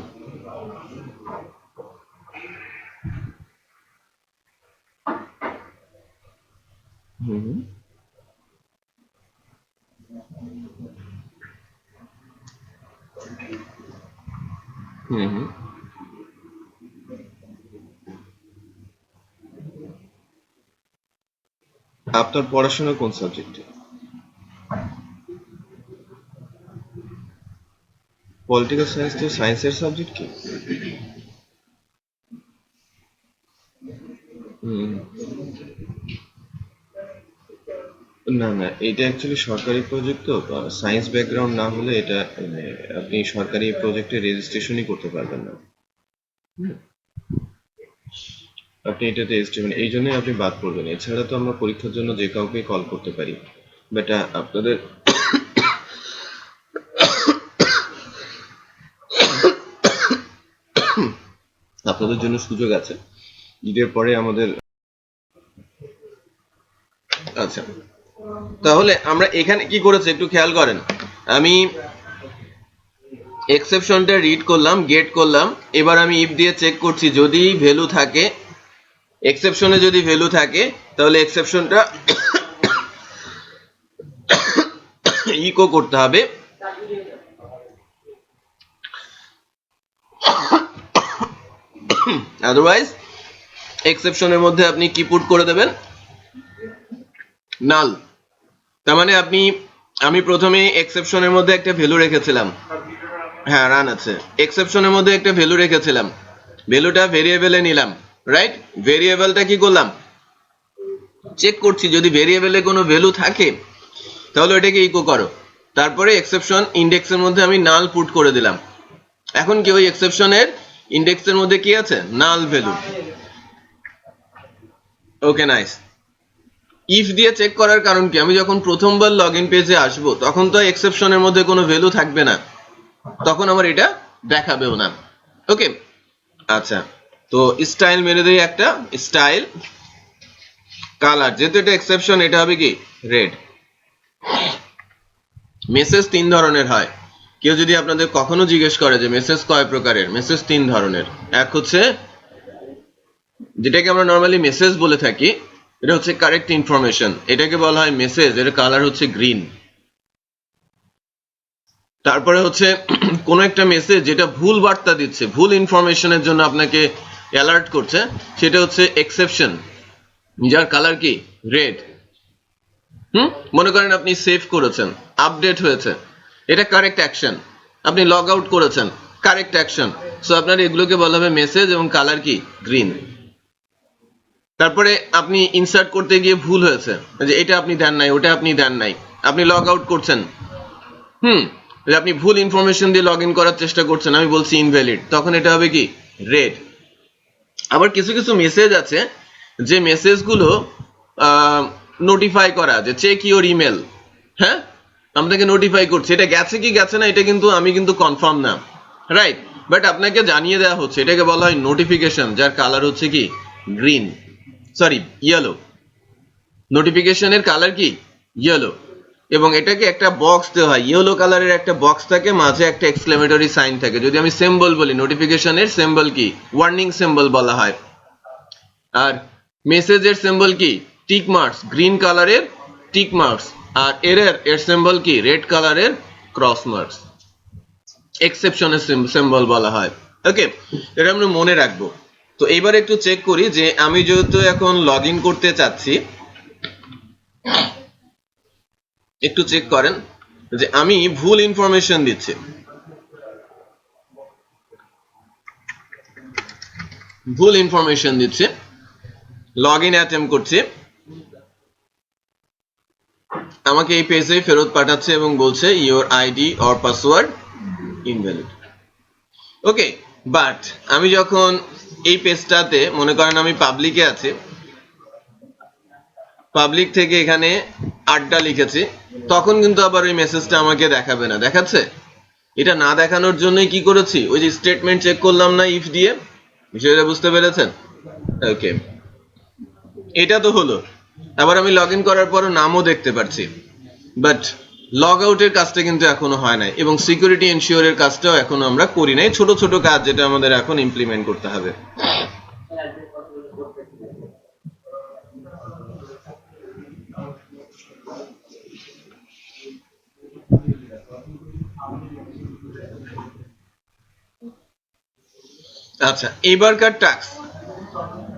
হুম হুম হুম হুম। আপনার পড়াশোনা কোন সাবজেক্টে? পলিটিক্যাল সায়েন্স তো সায়েন্সের সাবজেক্ট কি? হুম। না না, এটা অ্যাকচুয়ালি সরকারি প্রজেক্ট, তো সায়েন্স ব্যাকগ্রাউন্ড না হলে এটা মানে আপনি সরকারি প্রজেক্টে রেজিস্ট্রেশনই করতে পারবেন না। আপনি এটাতে মানে এই জন্যই আপনি বাদ পড়বেন। এছাড়া তো আমরা পরীক্ষার জন্য যে কাউকে কল করতে পারি, বাট আপনাদের আপনাদের জন্য সুযোগ আছে ঈদের পরে আমাদের। আচ্ছা, তাহলে আমরা এখানে কি করেছি একটু খেয়াল করেন। আমি এক্সেপশনটা রিড করলাম, গেট করলাম, এবার আমি ইফ দিয়ে চেক করছি যদি ভ্যালু থাকে, এক্সেপশনে যদি ভ্যালু থাকে তাহলে এক্সেপশনটা ইকো করতে হবে। আদারওয়াইজ এক্সেপশনের মধ্যে আপনি কি পুট করে দেবেন? নাল। তার মানে আমি প্রথমে এক্সেপশনের মধ্যে একটা ভ্যালু রেখেছিলাম। হ্যাঁ, রান আছে। এক্সেপশনের মধ্যে একটা ভ্যালু রেখেছিলাম, ভ্যালুটা ভেরিয়েবলে নিলাম, রাইট? ভেরিয়েবলটা কি করলাম? চেক করছি যদি ভেরিয়েবলে কোনো ভ্যালু থাকে তাহলে ওটাকে ইকো করো। তারপরে এক্সেপশন ইন্ডেক্সের মধ্যে আমি নাল পুট করে দিলাম। এখন কি ওই এক্সেপশনের ইন্ডেক্সের মধ্যে কি আছে? Null value. Okay, nice. If দিয়ে চেক করার কারণ কি? আমি যখন প্রথমবার লগইন পেজে আসবো তখন তো এক্সেপশনের মধ্যে কোনো ভ্যালু থাকবে না, তখন আমার এটা দেখাবেও না। ওকে, আচ্ছা, তো স্টাইল মেরে দেই একটা স্টাইল কালার, যেহেতু এটা এক্সেপশন এটা হবে কি রেড। মেসেজ 3 ধরনের হয়। কেউ যদি আপনাদের কখনো জিজ্ঞেস করে যে মেসেজ কয় প্রকারের, মেসেজ 3 ধরনের। এক হচ্ছে যেটাকে আমরা নরমালি মেসেজ বলে থাকি, এটা হচ্ছে কারেক্ট ইনফরমেশন, এটাকে বলা হয় মেসেজ, এর কালার হচ্ছে গ্রিন। তারপরে হচ্ছে কোন একটা মেসেজ যেটা ভুল বার্তা দিচ্ছে, ভুল ইনফরমেশনের জন্য আপনাকে অ্যালার্ট করছে, সেটা হচ্ছে এক্সেপশন, যার কালার কি রেড। মনে করেন আপনি সেভ করেছেন, আপডেট হয়েছে, এটা কারেক্ট অ্যাকশন। আপনি লগ আউট করেছেন, কারেক্ট অ্যাকশন। সো আপনার এগুলোকে বলা হবে মেসেজ এবং কালার কি গ্রিন। তারপরে আপনি ইনসার্ট করতে গিয়ে ভুল হয়েছে, যে এটা আপনি দেন নাই, ওটা আপনি দেন নাই, আপনি লগ আউট করছেন, আপনি ভুল ইনফরমেশন দিয়ে লগ ইন করার চেষ্টা করছেন, আমি বলছি ইনভ্যালিড, তখন এটা হবে কি রেড। আবার কিছু কিছু মেসেজ আছে যে মেসেজগুলো নোটিফাই করা, যে চেক ইওর ইমেল, হ্যাঁ আপনাকে নোটিফাই করছে, এটা গেছে কি গেছে না এটা কিন্তু আমি কিন্তু কনফার্ম না, রাইট? বাট আপনাকে জানিয়ে দেওয়া হচ্ছে, এটাকে বলা হয় নোটিফিকেশন, যার কালার হচ্ছে কি গ্রিন, সরি ইয়েলো। নোটিফিকেশনের কালার কি ইয়েলো, এবং এটাকে একটা বক্স দেওয়া হয়, ইয়েলো কালারের একটা বক্স থাকে, মাঝে একটা এক্সক্লেমেটরি সাইন থাকে। যদি আমি সিম্বল বলি, নোটিফিকেশনের সিম্বল কি ওয়ার্নিং সিম্বল বলা হয়। আর মেসেজের সিম্বল কি টিক মার্কস, গ্রিন কালারের টিক মার্কস। আর এর সিম্বল কি রেড কালারের ক্রস মার্কস, এক্সেপশনের সিম্বল বলা হয়। ওকে, এটা আমরা মনে রাখবো। তো এবার একটু চেক করি যে আমি যেহেতু এখন লগ ইন করতে চাচ্ছি, একটু চেক করেন যে আমি ভুল ইনফরমেশন দিচ্ছি, ভুল ইনফরমেশন দিচ্ছি, লগ ইন অ্যাটেম্প করছি, আমাকে এই পেজে ফেরত পাঠাচ্ছে এবং বলছে your ID or password invalid. Okay, but আমি যখন এই পেজটাতে মনে করেন আমি পাবলিকে আছি, পাবলিক থেকে এখানে আড্ডা লিখেছি, তখন কিন্তু আবার ওই মেসেজটা আমাকে দেখাবে না। দেখাচ্ছে? এটা না দেখানোর জন্যই কি করেছি, ওই যে স্টেটমেন্ট চেক করলাম না ইফ দিয়ে। বিষয়টা বুঝতে পেরেছেন? ওকে, এটা তো হলো। আবার আমি লগ ইন করার পরও নামও দেখতে পাচ্ছি, বাট লগ আউটের কাজটা কিন্তু এখনো হয় নাই, এবং সিকিউরিটি এনশিওরের কাজটাও এখনো আমরা করি নাই। ছোট ছোট কাজ যেটা আমাদের এখন ইমপ্লিমেন্ট করতে হবে। আচ্ছা, এবারকার টাস্ক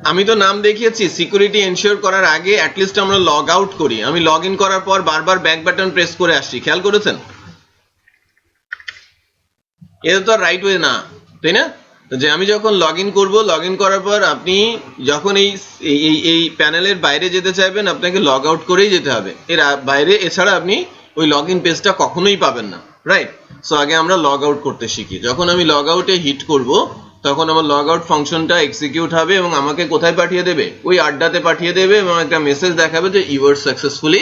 আমি তো নাম দেখিয়েছি, সিকিউরিটি এনশিওর করার আগে অ্যাটলিস্ট আমরা লগ আউট করি। আমি লগ ইন করার পর বারবার ব্যাক বাটন প্রেস করে আসছি, খেয়াল করেছেন? এটা তো রাইট ওয়ে না, তাই না? যে আমি যখন লগ ইন করবো, লগ ইন করার পর আপনি যখন এই প্যানেলের বাইরে যেতে চাইবেন, আপনাকে লগ আউট করেই যেতে হবে। এর বাইরে এছাড়া আপনি ওই লগ ইন পেজটা কখনোই পাবেন না, রাইট? সো আগে আমরা লগ আউট করতে শিখি। যখন আমি লগ আউটে হিট করব, তখন আমার লগ আউট ফাংশনটা এক্সিকিউট হবে এবং আমাকে কোথায় পাঠিয়ে দেবে? ওই আড্ডাতে পাঠিয়ে দেবে এবং একটা মেসেজ দেখাবে যে you are successfully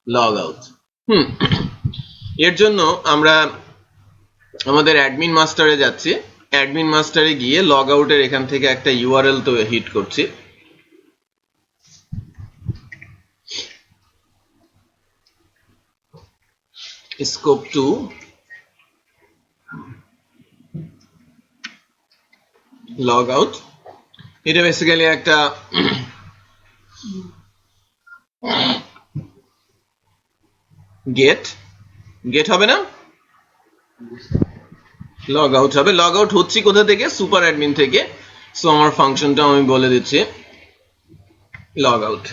log out. এর জন্য আমরা আমাদের অ্যাডমিন মাস্টারে যাচ্ছি। অ্যাডমিন মাস্টারে গিয়ে লগ আউটের এখান থেকে একটা ইউআরএল তো হিট করছি। Scope 2 log out. এটা বেসিক্যালি একটা গেট হবে না, লগ আউট হবে। লগ আউট হচ্ছে কোথা থেকে? সুপার অ্যাডমিন থেকে। সো আমার ফাংশনটা আমি বলে দিচ্ছি, লগ আউট,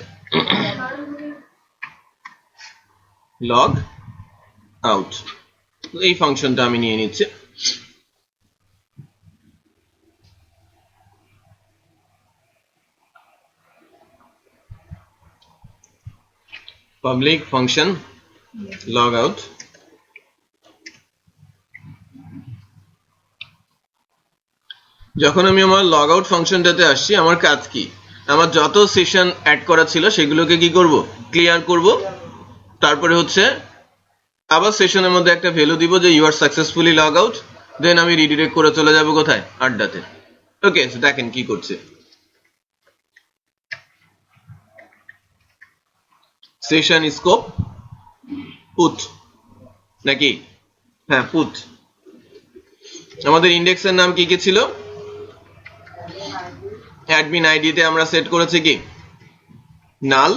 লগ আউট। এই ফাংশনটা আমি নিয়ে নিচ্ছি। Public function log out. যখন আমি আমার লগ আউট ফাংশনটাতে আসছি, আমার কাজ কি? আমার যত সেশন অ্যাড করা ছিল সেগুলোকে কি করব? ক্লিয়ার করব। তারপরে হচ্ছে আবার সেশনের মধ্যে একটা ভ্যালু দিব যে you are successfully log out. Then আমি রিডিরেক্ট করে চলে যাব কোথায়? আড্ডাতে। ওকে, দেখেন কি করছে। সেশন স্কোপ পুট নাকি? হ্যাঁ, পুট। আমাদের ইন্ডেক্সের নাম কি কি ছিল? অ্যাডমিন আইডিতে আমরা সেট করেছি কি? নাল।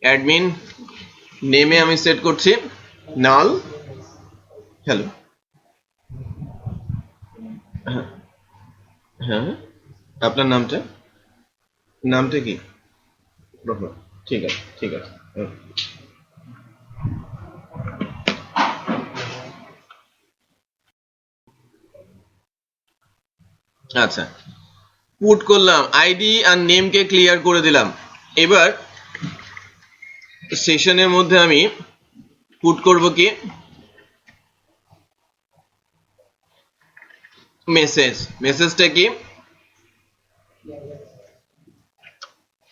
অ্যাডমিন নেমে আমি সেট করছি নাল। হ্যালো, হ্যাঁ, আপনার নামটা কি? ঠিক আছে, ঠিক আছে। আচ্ছা, পুট করলাম, আইডি আর নেমকে ক্লিয়ার করে দিলাম। এবার সেশনের মধ্যে আমি পুট করব কি? মেসেজটা কি?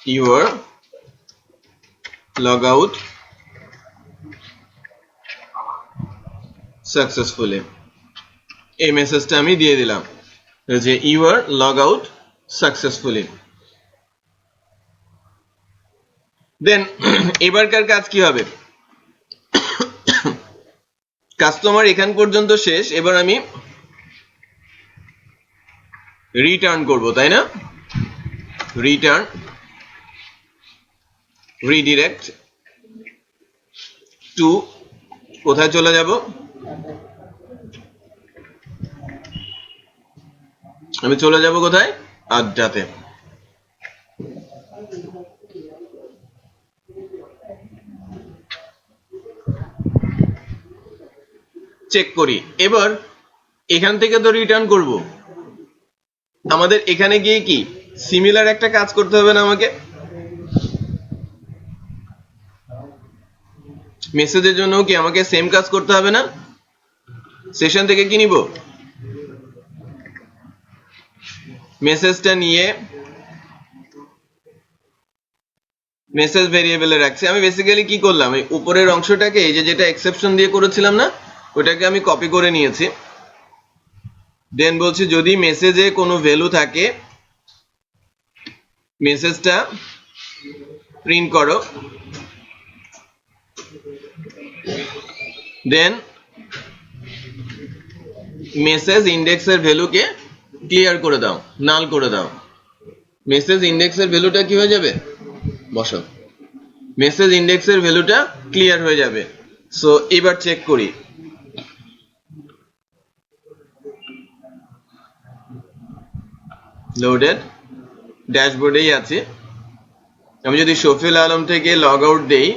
Your log out successfully. এই মেসেজটা আমি দিয়ে দিলাম যে you are log out successfully. Then এবারকার কাজ কি হবে? কাস্টমার এখান পর্যন্ত শেষ। এবার আমি রিটার্ন করব, তাই না? রিটার্ন রিডিরেক্ট টু, কোথায় চলে যাব? আমি চলে যাব কোথায়? আড্ডাতে। চেক করি। এবার এখান থেকে তো রিটার্ন করব, আমাদের এখানে গিয়ে কি সিমিলার একটা কাজ করতে হবে না আমাকে? মেসেজের জন্য কি আমাকে সেম কাজ করতে হবে না? সেশন থেকে কি নিব? মেসেজটা নিয়ে মেসেজ ভেরিয়েবলে রাখছি। আমি বেসিক্যালি কি করলাম, এই উপরের অংশটাকে, এই যে যেটা এক্সেপশন দিয়ে করেছিলাম না, ওটাকে আমি কপি করে নিয়েছি। দেন বলছি যদি মেসেজে কোনো ভ্যালু থাকে মেসেজটা প্রিন্ট করো। দেন মেসেজ ইন্ডেক্সের ভ্যালুকে ক্লিয়ার করে দাও, নাল করে দাও। মেসেজ ইন্ডেক্সের ভ্যালুটা কি হয়ে যাবে? বসো, মেসেজ ইন্ডেক্সের ভ্যালুটা ক্লিয়ার হয়ে যাবে। সো এবার চেক করি। লোডেড, ড্যাশবোর্ডেই আছে। আমি যদি শফিউল আলম থেকে লগ আউট দেই,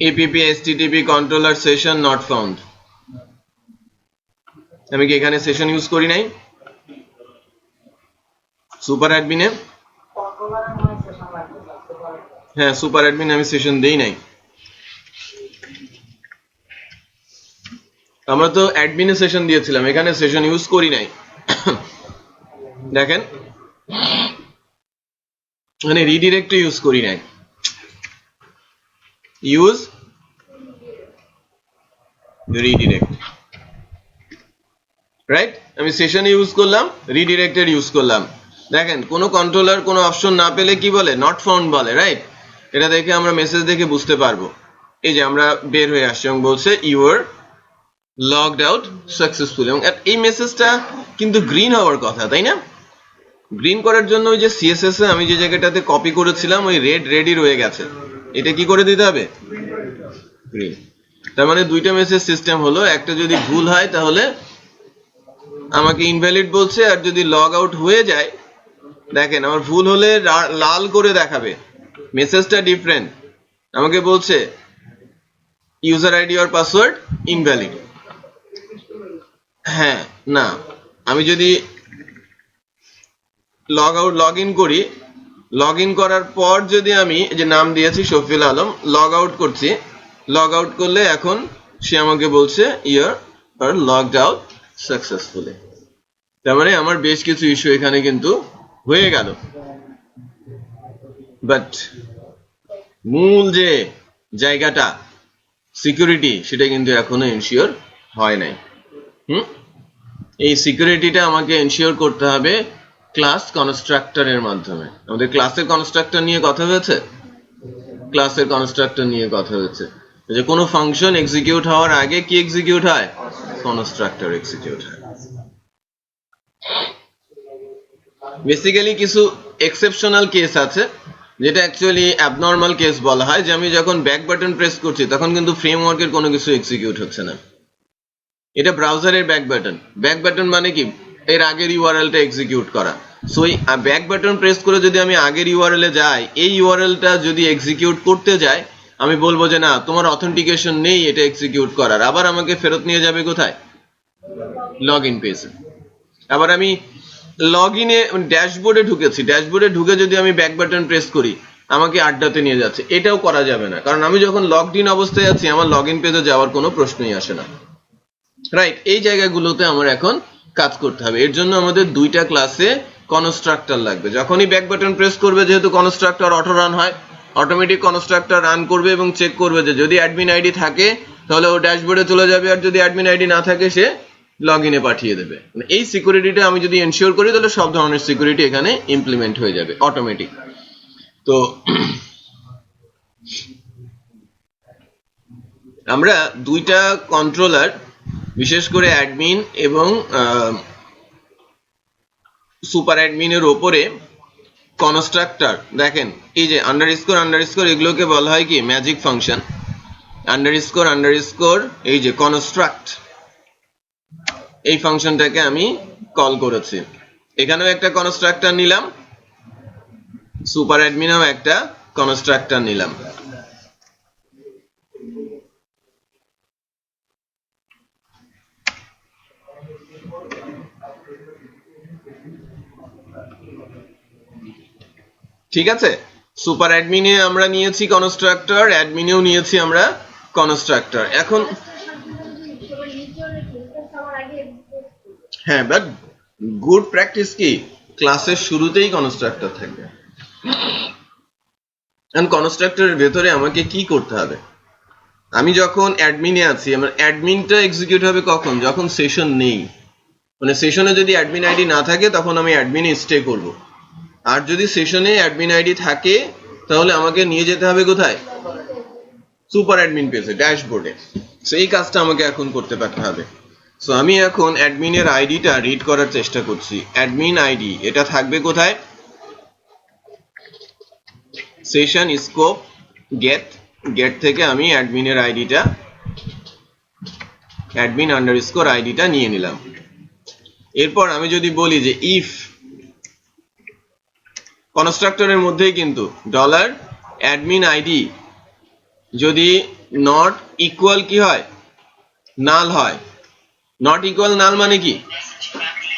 APP HTTP controller session not found, আমি কি এখানে সেশন ইউজ করি নাই? সুপার অ্যাডমিনে, হ্যাঁ সুপার অ্যাডমিন আমি সেশন দেই নাই। আমরা তো অ্যাডমিনে সেশন দিয়েছিলাম, এখানে সেশন ইউজ করি নাই। দেখেন মানে রিডিরেক্ট ইউজ করি নাই, ইউজ রিডিরেক্ট, রাইট? আমি সেশন ইউজ করলাম, রিডিরেক্টেড ইউজ করলাম। দেখেন কোনো কন্ট্রোলার কোনো অপশন না পেলে কি বলে? নট ফাউন্ড বলে, রাইট? এটা দেখে আমরা মেসেজ দেখে বুঝতে পারবো। এই যে আমরা বের হয়ে আসছি এবং বলছে you are logged out successfully, এবং এই মেসেজটা কিন্তু গ্রিন হওয়ার কথা, তাই না? গ্রিন করার জন্য ওই যে সিএসএস এ আমি যে জায়গাটাতে কপি করেছিলাম ওই রেডি রয়ে গেছে, এটা কি করে দিতে হবে? গ্রিন। তার মানে দুইটা মেসেজ সিস্টেম হলো, একটা যদি ভুল হয় তাহলে আমাকে ইনভ্যালিড বলছে, আর যদি লগ আউট হয়ে যায়, দেখেন আমার ভুল হলে লাল করে দেখাবে, মেসেজটা ডিফারেন্ট, আমাকে বলছে user ID or password invalid. হ্যাঁ না, আমি যদি লগ ইন করি, লগ ইন করার পর যদি আমি যে নাম দিয়েছি শফিউল আলম, লগ আউট করছি, লগ আউট করলে এখন সে আমাকে বলছে you are logged out successfully. তার মানে আমার বেশ কিছু ইস্যু এখানে কিন্তু হয়ে গেল, বাট মূল যে জায়গাটা সিকিউরিটি সেটা কিন্তু এখনো এনশিওর হয় নাই। এই সিকিউরিটিটা আমাকে এনশিওর করতে হবে ক্লাস কনস্ট্রাক্টরের মাধ্যমে। আমাদের ক্লাসের কনস্ট্রাক্টর নিয়ে কথা হয়েছে, ক্লাসের কনস্ট্রাক্টর নিয়ে কথা হয়েছে যে কোনো ফাংশন এক্সিকিউট হওয়ার আগে কি এক্সিকিউট হয়? কনস্ট্রাক্টর এক্সিকিউট হয়। বেসিক্যালি কিছু এক্সেপশনাল কেস আছে যেটা অ্যাকচুয়ালি অ্যাবনর্মাল কেস বলা হয়, যে আমি যখন ব্যাক বাটন প্রেস করছি তখন কিন্তু ফ্রেমওয়ার্কের কোনো কিছু এক্সিকিউট হচ্ছে না। এটা ব্রাউজারের ব্যাক বাটন। ব্যাক বাটন মানে কি? এর আগের ইউআরএলটা এক্সিকিউট করা। সো এই ব্যাক বাটন প্রেস করে যদি আমি আগের ইউআরএল এ যাই, এই ইউআরএলটা যদি এক্সিকিউট করতে যাই, আমি বলবো যে না তোমার অথেন্টিকেশন নেই এটা এক্সিকিউট করার, আবার আমাকে ফেরত নিয়ে যাবে কোথায়? লগ ইন পেজে। আবার আমি লগ ইনে ড্যাশবোর্ডে ঢুকেছি, ড্যাশবোর্ডে ঢুকে যদি আমি ব্যাক বাটন প্রেস করি আমাকে আড্ডাতে নিয়ে যাচ্ছে, এটাও করা যাবে না, কারণ আমি যখন লগড ইন অবস্থায় আছি আমার লগ ইন পেজে যাওয়ার কোনো প্রশ্নই আসে না, রাইট? এই জায়গাগুলোতে আমার এখন কাজ করতে হবে। এর জন্য আমাদের দুইটা ক্লাসে কনস্ট্রাক্টর লাগবে। যখনই ব্যাক বাটন প্রেস করবে, যেহেতু কনস্ট্রাক্টর অটো রান হয়, অটোমেটিক কনস্ট্রাক্টর রান করবে এবং চেক করবে যে যদি অ্যাডমিন আইডি থাকে তাহলে ও ড্যাশবোর্ডে চলে যাবে, আর যদি অ্যাডমিন আইডি না থাকে সে লগ ইনে পাঠিয়ে দেবে। এই সিকিউরিটিটা আমি যদি এনশিওর করি তাহলে সব ধরনের সিকিউরিটি এখানে ইমপ্লিমেন্ট হয়ে যাবে অটোমেটিক। তো আমরা দুইটা কন্ট্রোলার, বিশেষ করে অ্যাডমিন এবং সুপার অ্যাডমিনের ওপরে কনস্ট্রাক্টর, দেখেন এই যে আন্ডারস্কোর আন্ডারস্কোর এগুলোকে বলা হয় কি? Magic function. আন্ডারস্কোর আন্ডারস্কোর এই যে কনস্ট্রাক্ট, এই ফাংশনটাকে আমি কল করেছি। এখানেও একটা কনস্ট্রাক্টর নিলাম, সুপার অ্যাডমিনেও একটা কনস্ট্রাক্টর নিলাম। ঠিক আছে, সুপার অ্যাডমিনে আমরা নিয়েছি কনস্ট্রাক্টর, অ্যাডমিনেও নিয়েছি আমরা কনস্ট্রাক্টর। এখন হ্যাঁ, বাট গুড প্র্যাকটিস কি? ক্লাসের শুরুতেই কনস্ট্রাক্টর থাকবে। এখন কনস্ট্রাক্টরের ভেতরে আমাকে কি করতে হবে? আমি যখন অ্যাডমিনে আছি, আমার অ্যাডমিনটা এক্সিকিউট হবে কখন? যখন সেশন নেই। মানে সেশনে যদি অ্যাডমিন আইডি না থাকে তখন আমি অ্যাডমিনে স্টে করব, আর যদি সেশনে অ্যাডমিন আইডি থাকে তাহলে আমাকে নিয়ে যেতে হবে কোথায়? সুপার অ্যাডমিন পেজে, ড্যাশবোর্ডে। সো এই কাজটা আমাকে এখন করতে পারতে হবে। সো আমি এখন অ্যাডমিনের আইডিটা রিড করার চেষ্টা করছি। অ্যাডমিন আইডি এটা থাকবে কোথায়? সেশন স্কোপ গেট, গেট থেকে আমি অ্যাডমিনের আইডিটা অ্যাডমিন আন্ডারস্কোর আইডিটা নিয়ে নিলাম। এরপর আমি যদি বলি যে ইফ কনস্ট্রাক্টরের মধ্যেই কিন্তু ডলার অ্যাডমিন আইডি যদি নট ইকুয়াল কি হয়, নাল হয়। নট ইকুয়াল নাল মানে কি,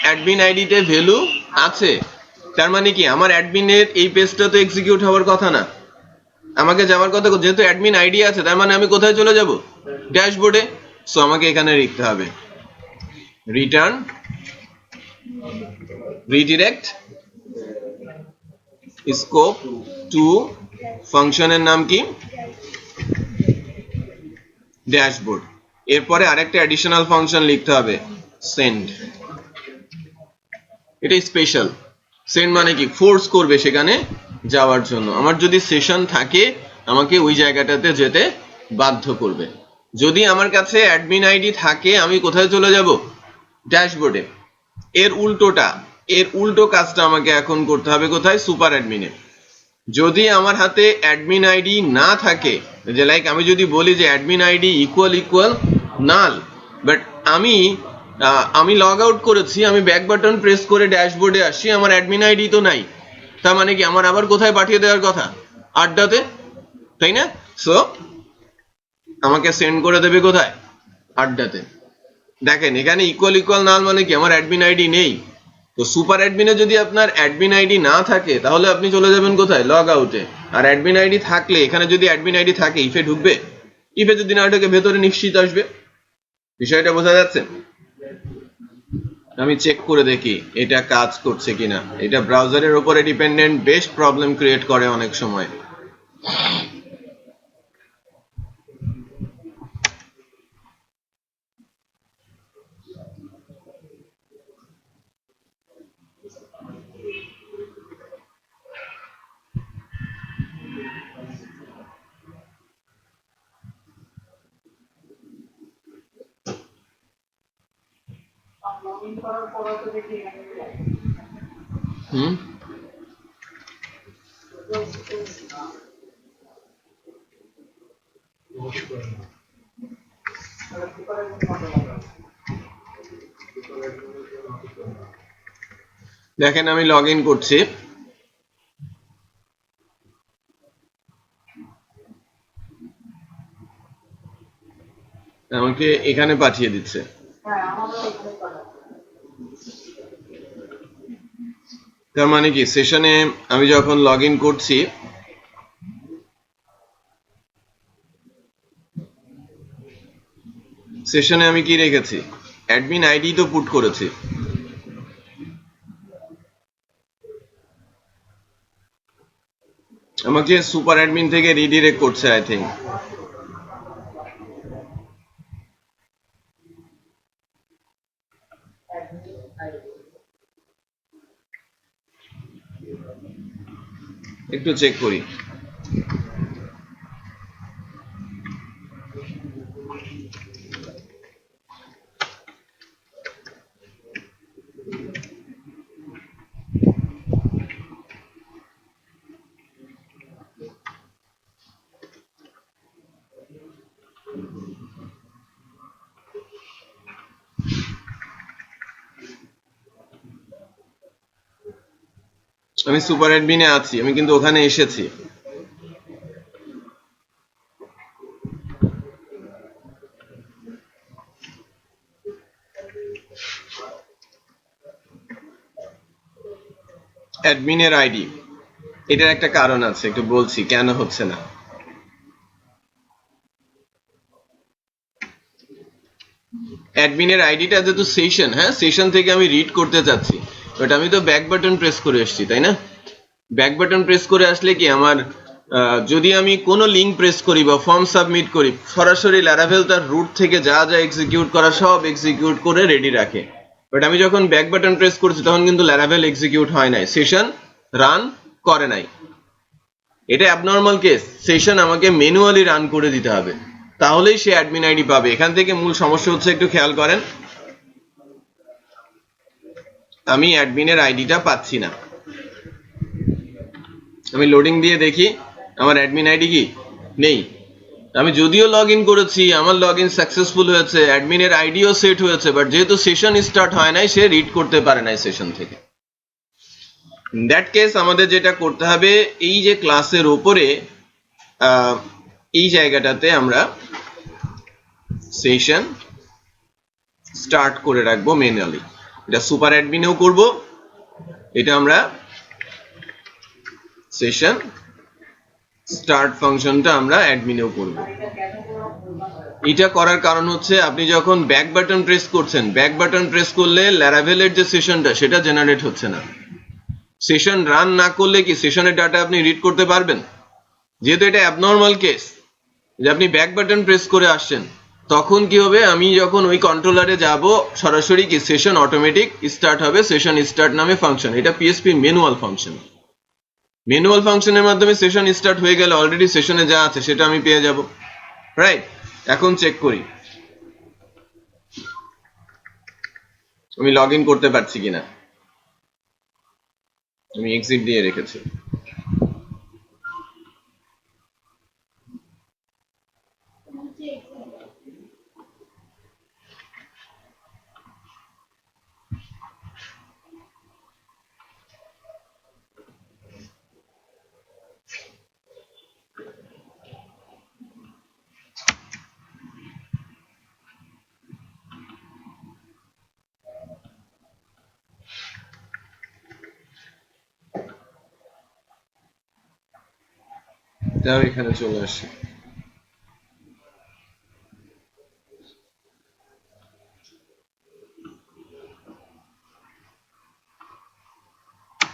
অ্যাডমিন আইডিতে ভ্যালু আছে, তার মানে কি আমার অ্যাডমিনের এই পেজটা তো এক্সিকিউট হওয়ার কথা না, আমাকে যাওয়ার কথা, যেহেতু অ্যাডমিন আইডি আছে তার মানে আমি কোথায় চলে যাব, ড্যাশবোর্ডে। সো আমাকে এখানে লিখতে হবে রিটার্ন রিডিরেক্ট স্কোপ টু, ফাংশনের নাম কি, ড্যাশবোর্ড। এরপরে আরেকটা অ্যাডিশনাল ফাংশন লিখতে হবে সেন্ড। এটা স্পেশাল। সেন্ড মানে কি, ফোর্স করবে সেখানে যাওয়ার জন্য। আমার যদি সেশন থাকে আমাকে ওই জায়গাটাতে যেতে বাধ্য করবে। যদি আমার কাছে অ্যাডমিন আইডি থাকে আমি কোথায় চলে যাব, ড্যাশবোর্ডে। এর উল্টো কাজটা আমাকে এখন করতে হবে কোথায়, সুপার অ্যাডমিনে। যদি আমার হাতে অ্যাডমিন আইডি না থাকে, যে লাইক আমি যদি বলি যে admin ID equal null, but আমি লগ আউট করেছি, আমি ব্যাক বাটন প্রেস করে ড্যাশবোর্ডে আসছি, আমার অ্যাডমিন আইডি তো নাই, তার মানে কি আমার আবার কোথায় পাঠিয়ে দেওয়ার কথা, আড্ডাতে, তাই না? সো আমাকে সেন্ড করে দেবে কোথায়, আড্ডাতে। দেখেন এখানে ইকুয়াল নাল মানে কি আমার অ্যাডমিন আইডি নেই। তো সুপার অ্যাডমিনে যদি আপনার অ্যাডমিন আইডি না থাকে তাহলে আপনি চলে যাবেন কোথায়, লগ আউটে। আর অ্যাডমিন আইডি থাকলে, এখানে যদি অ্যাডমিন আইডি থাকে ইফে ঢুকবে, ইফে যদি না ঢুকে ভেতরে নিশ্চিত আসবে। বিষয়টা বোঝা যাচ্ছে? আমি চেক করে দেখি এটা কাজ করছে কিনা। এটা ব্রাউজারের উপরে ডিপেন্ডেন্ট, বেশ প্রবলেম ক্রিয়েট করে অনেক সময়। হুম, দেখেন আমি লগ ইন করছি। আমাকে এখানে পাঠিয়ে দিচ্ছে। তার মানে কি সেশনে আমি যখন লগ ইন করছি, সেশনে আমি কি রেখেছি, অ্যাডমিন আইডি তো পুট করেছি। আমাকে সুপার অ্যাডমিন থেকে রিডিরেক্ট করছে আই থিঙ্ক। একটু চেক করি। আমি সুপার অ্যাডমিনে আছি, আমি কিন্তু ওখানে এসেছি। অ্যাডমিনের আইডি, এটার একটা কারণ আছে, একটু বলছি কেন হচ্ছে না। অ্যাডমিনের আইডিটা যেহেতু সেশন, হ্যাঁ সেশন থেকে আমি রিড করতে চাচ্ছি, বাট আমি তো ব্যাক বাটন প্রেস করে এসেছি, তাই না? ব্যাক বাটন প্রেস করে আসলে কি আমার, যদি আমি কোনো লিঙ্ক প্রেস করি বা ফর্ম সাবমিট করি, সরাসরি ল্যারাভেল তার রুট থেকে যা যা এক্সিকিউট করা সব এক্সিকিউট করে রেডি রাখে। বাট আমি যখন ব্যাক বাটন প্রেস করছি তখন কিন্তু ল্যারাভেল এক্সিকিউট হয় নাই, সেশন রান করে নাই। এটা অ্যাবনর্মাল কেস, সেশন আমাকে ম্যানুয়ালি রান করে দিতে হবে, তাহলেই সে অ্যাডমিন আইডি পাবে। এখান থেকে মূল সমস্যা হচ্ছে, একটু খেয়াল করেন, আমি অ্যাডমিনের আইডিটা পাচ্ছি না। আমি লোডিং দিয়ে দেখি আমার অ্যাডমিন আইডি কি নেই। আমি যদিও লগ ইন করেছি, আমার লগ ইন সাকসেসফুল হয়েছে, অ্যাডমিনের আইডিও সেট হয়েছে, বাট যেহেতু সেশন স্টার্ট হয় নাই, সে রিড করতে পারে নাই সেশন থেকে। ইন দ্যাট কেস আমাদের যেটা করতে হবে, এই যে ক্লাসের ওপরে এই জায়গাটাতে আমরা সেশন স্টার্ট করে রাখবো ম্যানুয়ালি। এটা সুপার অ্যাডমিনেও করব, এটা আমরা সেশন স্টার্ট ফাংশনটা আমরা অ্যাডমিনেও করব। এটা করার কারণ হচ্ছে আপনি যখন ব্যাক বাটন প্রেস করছেন, ব্যাক বাটন প্রেস করলে ল্যারাভেলের যে সেশনটা সেটা জেনারেট হচ্ছে না। সেশন রান না করলে কি সেশনের ডাটা আপনি রিড করতে পারবেন? যেহেতু এটা অ্যাবনর্মাল কেস যে আপনি ব্যাক বাটন প্রেস করে আসছেন, তখন কি হবে, আমি যখন ওই কন্ট্রোলারে যাব সরাসরি কি সেশন অটোমেটিক স্টার্ট হবে, সেশন স্টার্ট নামে ফাংশন। এটা পিএসপি ম্যানুয়াল ফাংশন। ম্যানুয়াল ফাংশনের মাধ্যমে সেশন স্টার্ট হয়ে গেলে অলরেডি সেশনে যা আছে সেটা আমি পেয়ে যাব, রাইট? এখন চেক করি আমি লগ ইন করতে পারছি কিনা। আমি এক্সিট দিয়ে রেখেছি। তাও এখানে চলে আসি।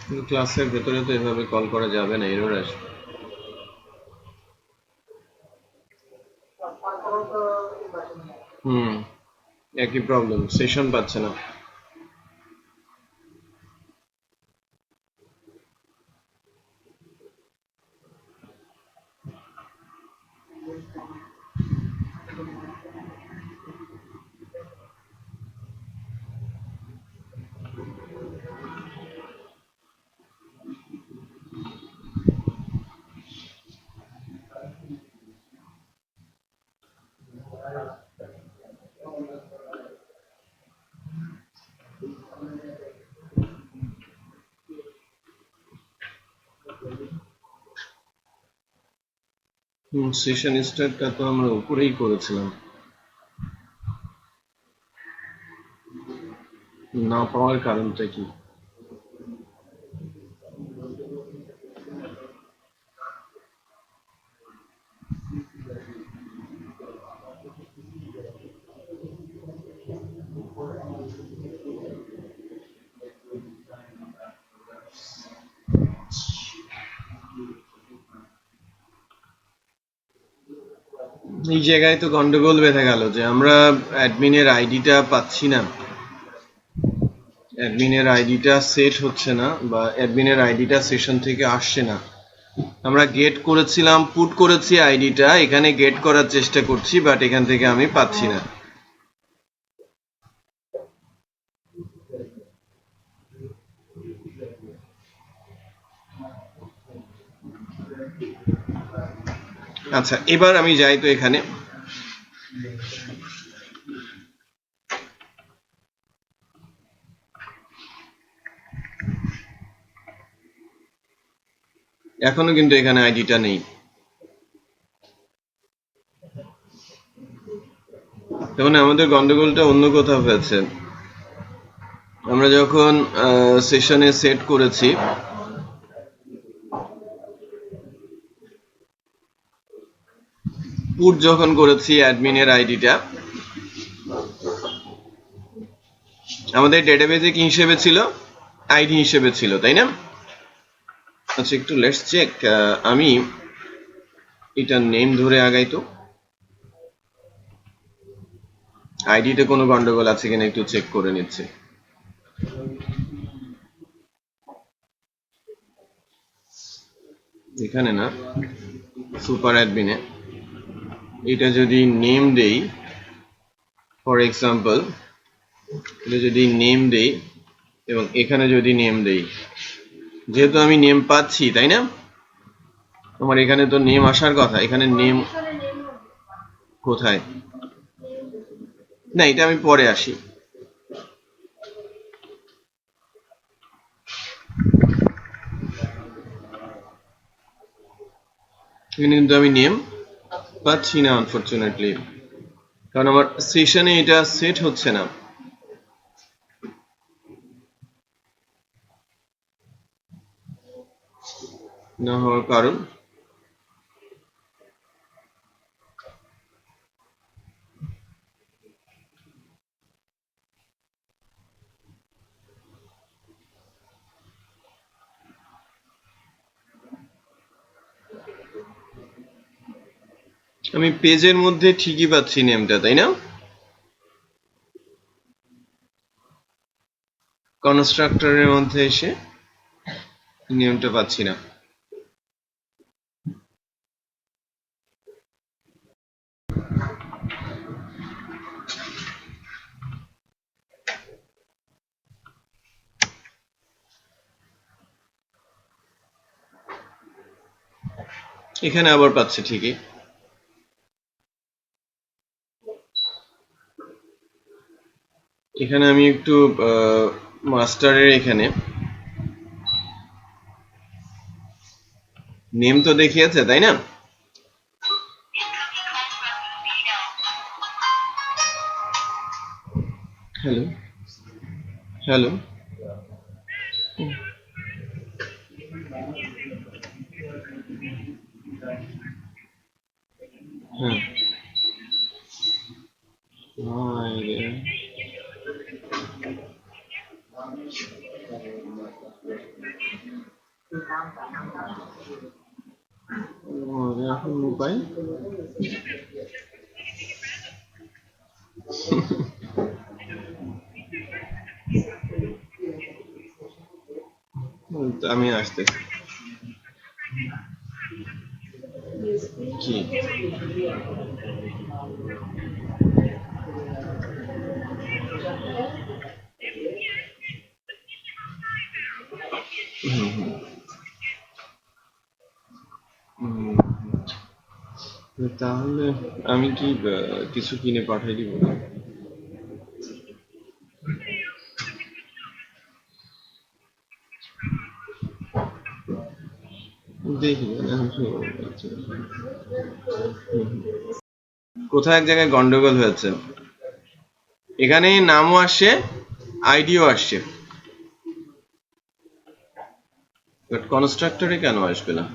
কিন্তু ক্লাসের ভেতরে তো এভাবে কল করা যাবে না, এরর আসবে। একই প্রবলেম, সেশন পাচ্ছে না। সেশন স্টার্টটা তো আমরা উপরেই করেছিলাম, না পাওয়ার কারণটা কি? এই জায়গায় তো গন্ডগোল বেঁধে গেল যে আমরা অ্যাডমিনের আইডিটা পাচ্ছি না, অ্যাডমিনের আইডিটা সেট হচ্ছে না, বা অ্যাডমিনের আইডিটা সেশন থেকে আসছে না। আমরা গেট করেছিলাম, পুট করেছি আইডিটা, এখানে গেট করার চেষ্টা করছি, বাট এখান থেকে আমি পাচ্ছি না। আচ্ছা, এবার আমি যাই তো এখানে, এখনো কিন্তু এখানে আইডিটা নেই। তখন আমাদের গন্ডগোলটা অন্য কোথাও হয়েছে। আমরা যখন সেশনে সেট করেছি, পুট যখন করেছি অ্যাডমিনের আইডিটা, আমাদের ডেটাবেজে কি হিসেবে ছিল? আইডি হিসেবে ছিল, তাই না? আচ্ছা, একটু লেটস চেক। আমি এটা নেম ধরে আগাই তো, আইডিতে কোনো গন্ডগোল আছে কিনা একটু চেক করে নিচ্ছি। এখানে না, সুপার অ্যাডমিনে এটা যদি নেম দেই, ফর এক্সাম্পল এটা যদি নেম দেই এবং এখানে যদি নেম দেই, যেহেতু আমি নেম পাচ্ছি, তাই না? আমার এখানে তো নেম আসার কথা, এখানে নেম কোথায়? না, এটা আমি পরে আসি। এখানে কিন্তু আমি নেম পাচ্ছি না আনফরচুনেটলি, কারণ আমার সেশনে এটা সেট হচ্ছে না। না হওয়ার কারণ আমি পেজের মধ্যে ঠিকই পাচ্ছি নেমটা, তাই না? কনস্ট্রাক্টরের মধ্যে এসে নেমটা পাচ্ছি না। এখানে আবার পাচ্ছে ঠিকই। এখানে আমি একটু মাস্টারের এখানে নেম তো দেখিয়েছে, তাই না? হ্যালো হ্যালো, হ্যাঁ এখন উপায় আমি আসতেছি। কি তাহলে আমি কি কিছু কিনে পাঠাই দিব? দেখি কোথায় এক জায়গায় গন্ডগোল হয়েছে। এখানে নামও আসছে, আইডিও আসছে, বাট কনস্ট্রাক্টরে কেন আসবে না?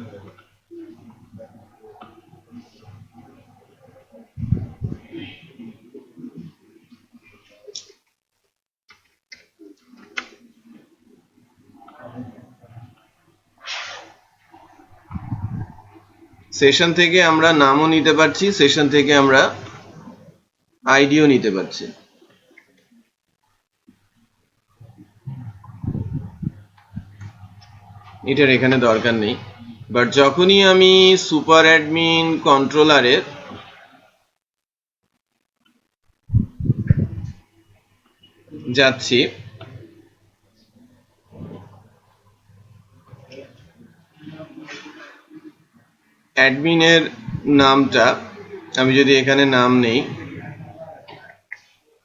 সেশন থেকে আমরা নামও নিতে পারছি, সেশন থেকে আমরা আইডিও নিতে পারছি। এটার এখানে দরকার নেই, বাট যখনই আমি সুপার অ্যাডমিন কন্ট্রোলারের যাচ্ছি, অ্যাডমিনের নামটা আমি যদি এখানে নাম নেই,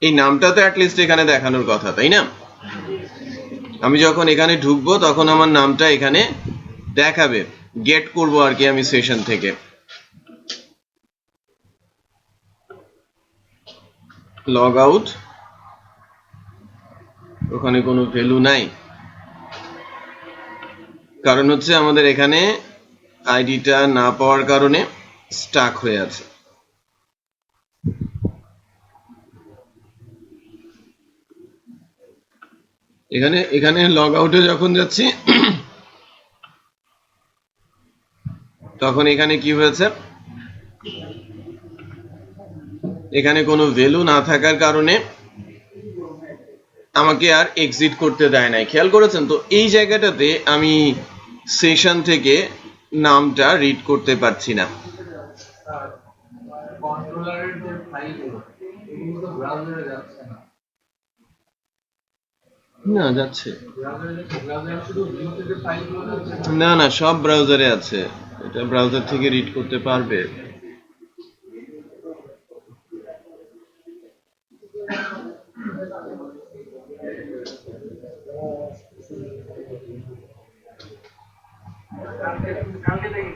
এই নামটা তো অ্যাটলিস্ট এখানে দেখানোর কথা, তাই না? আমি যখন এখানে ঢুকবো তখন আমার নামটা এখানে দেখাবে, গেট করব আর কি আমি সেশন থেকে। লগ আউট, ওখানে কোনো ভ্যালু নাই, কারণ হচ্ছে আমাদের এখানে আইডিটা না পাওয়ার কারণে স্টাক হয়ে আছে। এখানে লগ আউটে যখন যাচ্ছি তখন এখানে কি হয়েছে, এখানে কোনো ভ্যালু না থাকার কারণে আমাকে আর এক্সিট করতে দেয় নাই। খেয়াল করেছেন তো? এই জায়গাটাতে আমি সেশন থেকে নামটা রিড করতে পারছি না। কন্ট্রোলারের যে ফাইলগুলো এগুলো তো ব্রাউজারে যাচ্ছে না। না, যাচ্ছে। ব্রাউজারে শুধু ভিউতে যে ফাইলগুলো যাচ্ছে না না, সব ব্রাউজারে আছে, এটা ব্রাউজার থেকে রিড করতে পারবে। কালকে কালকে দেখি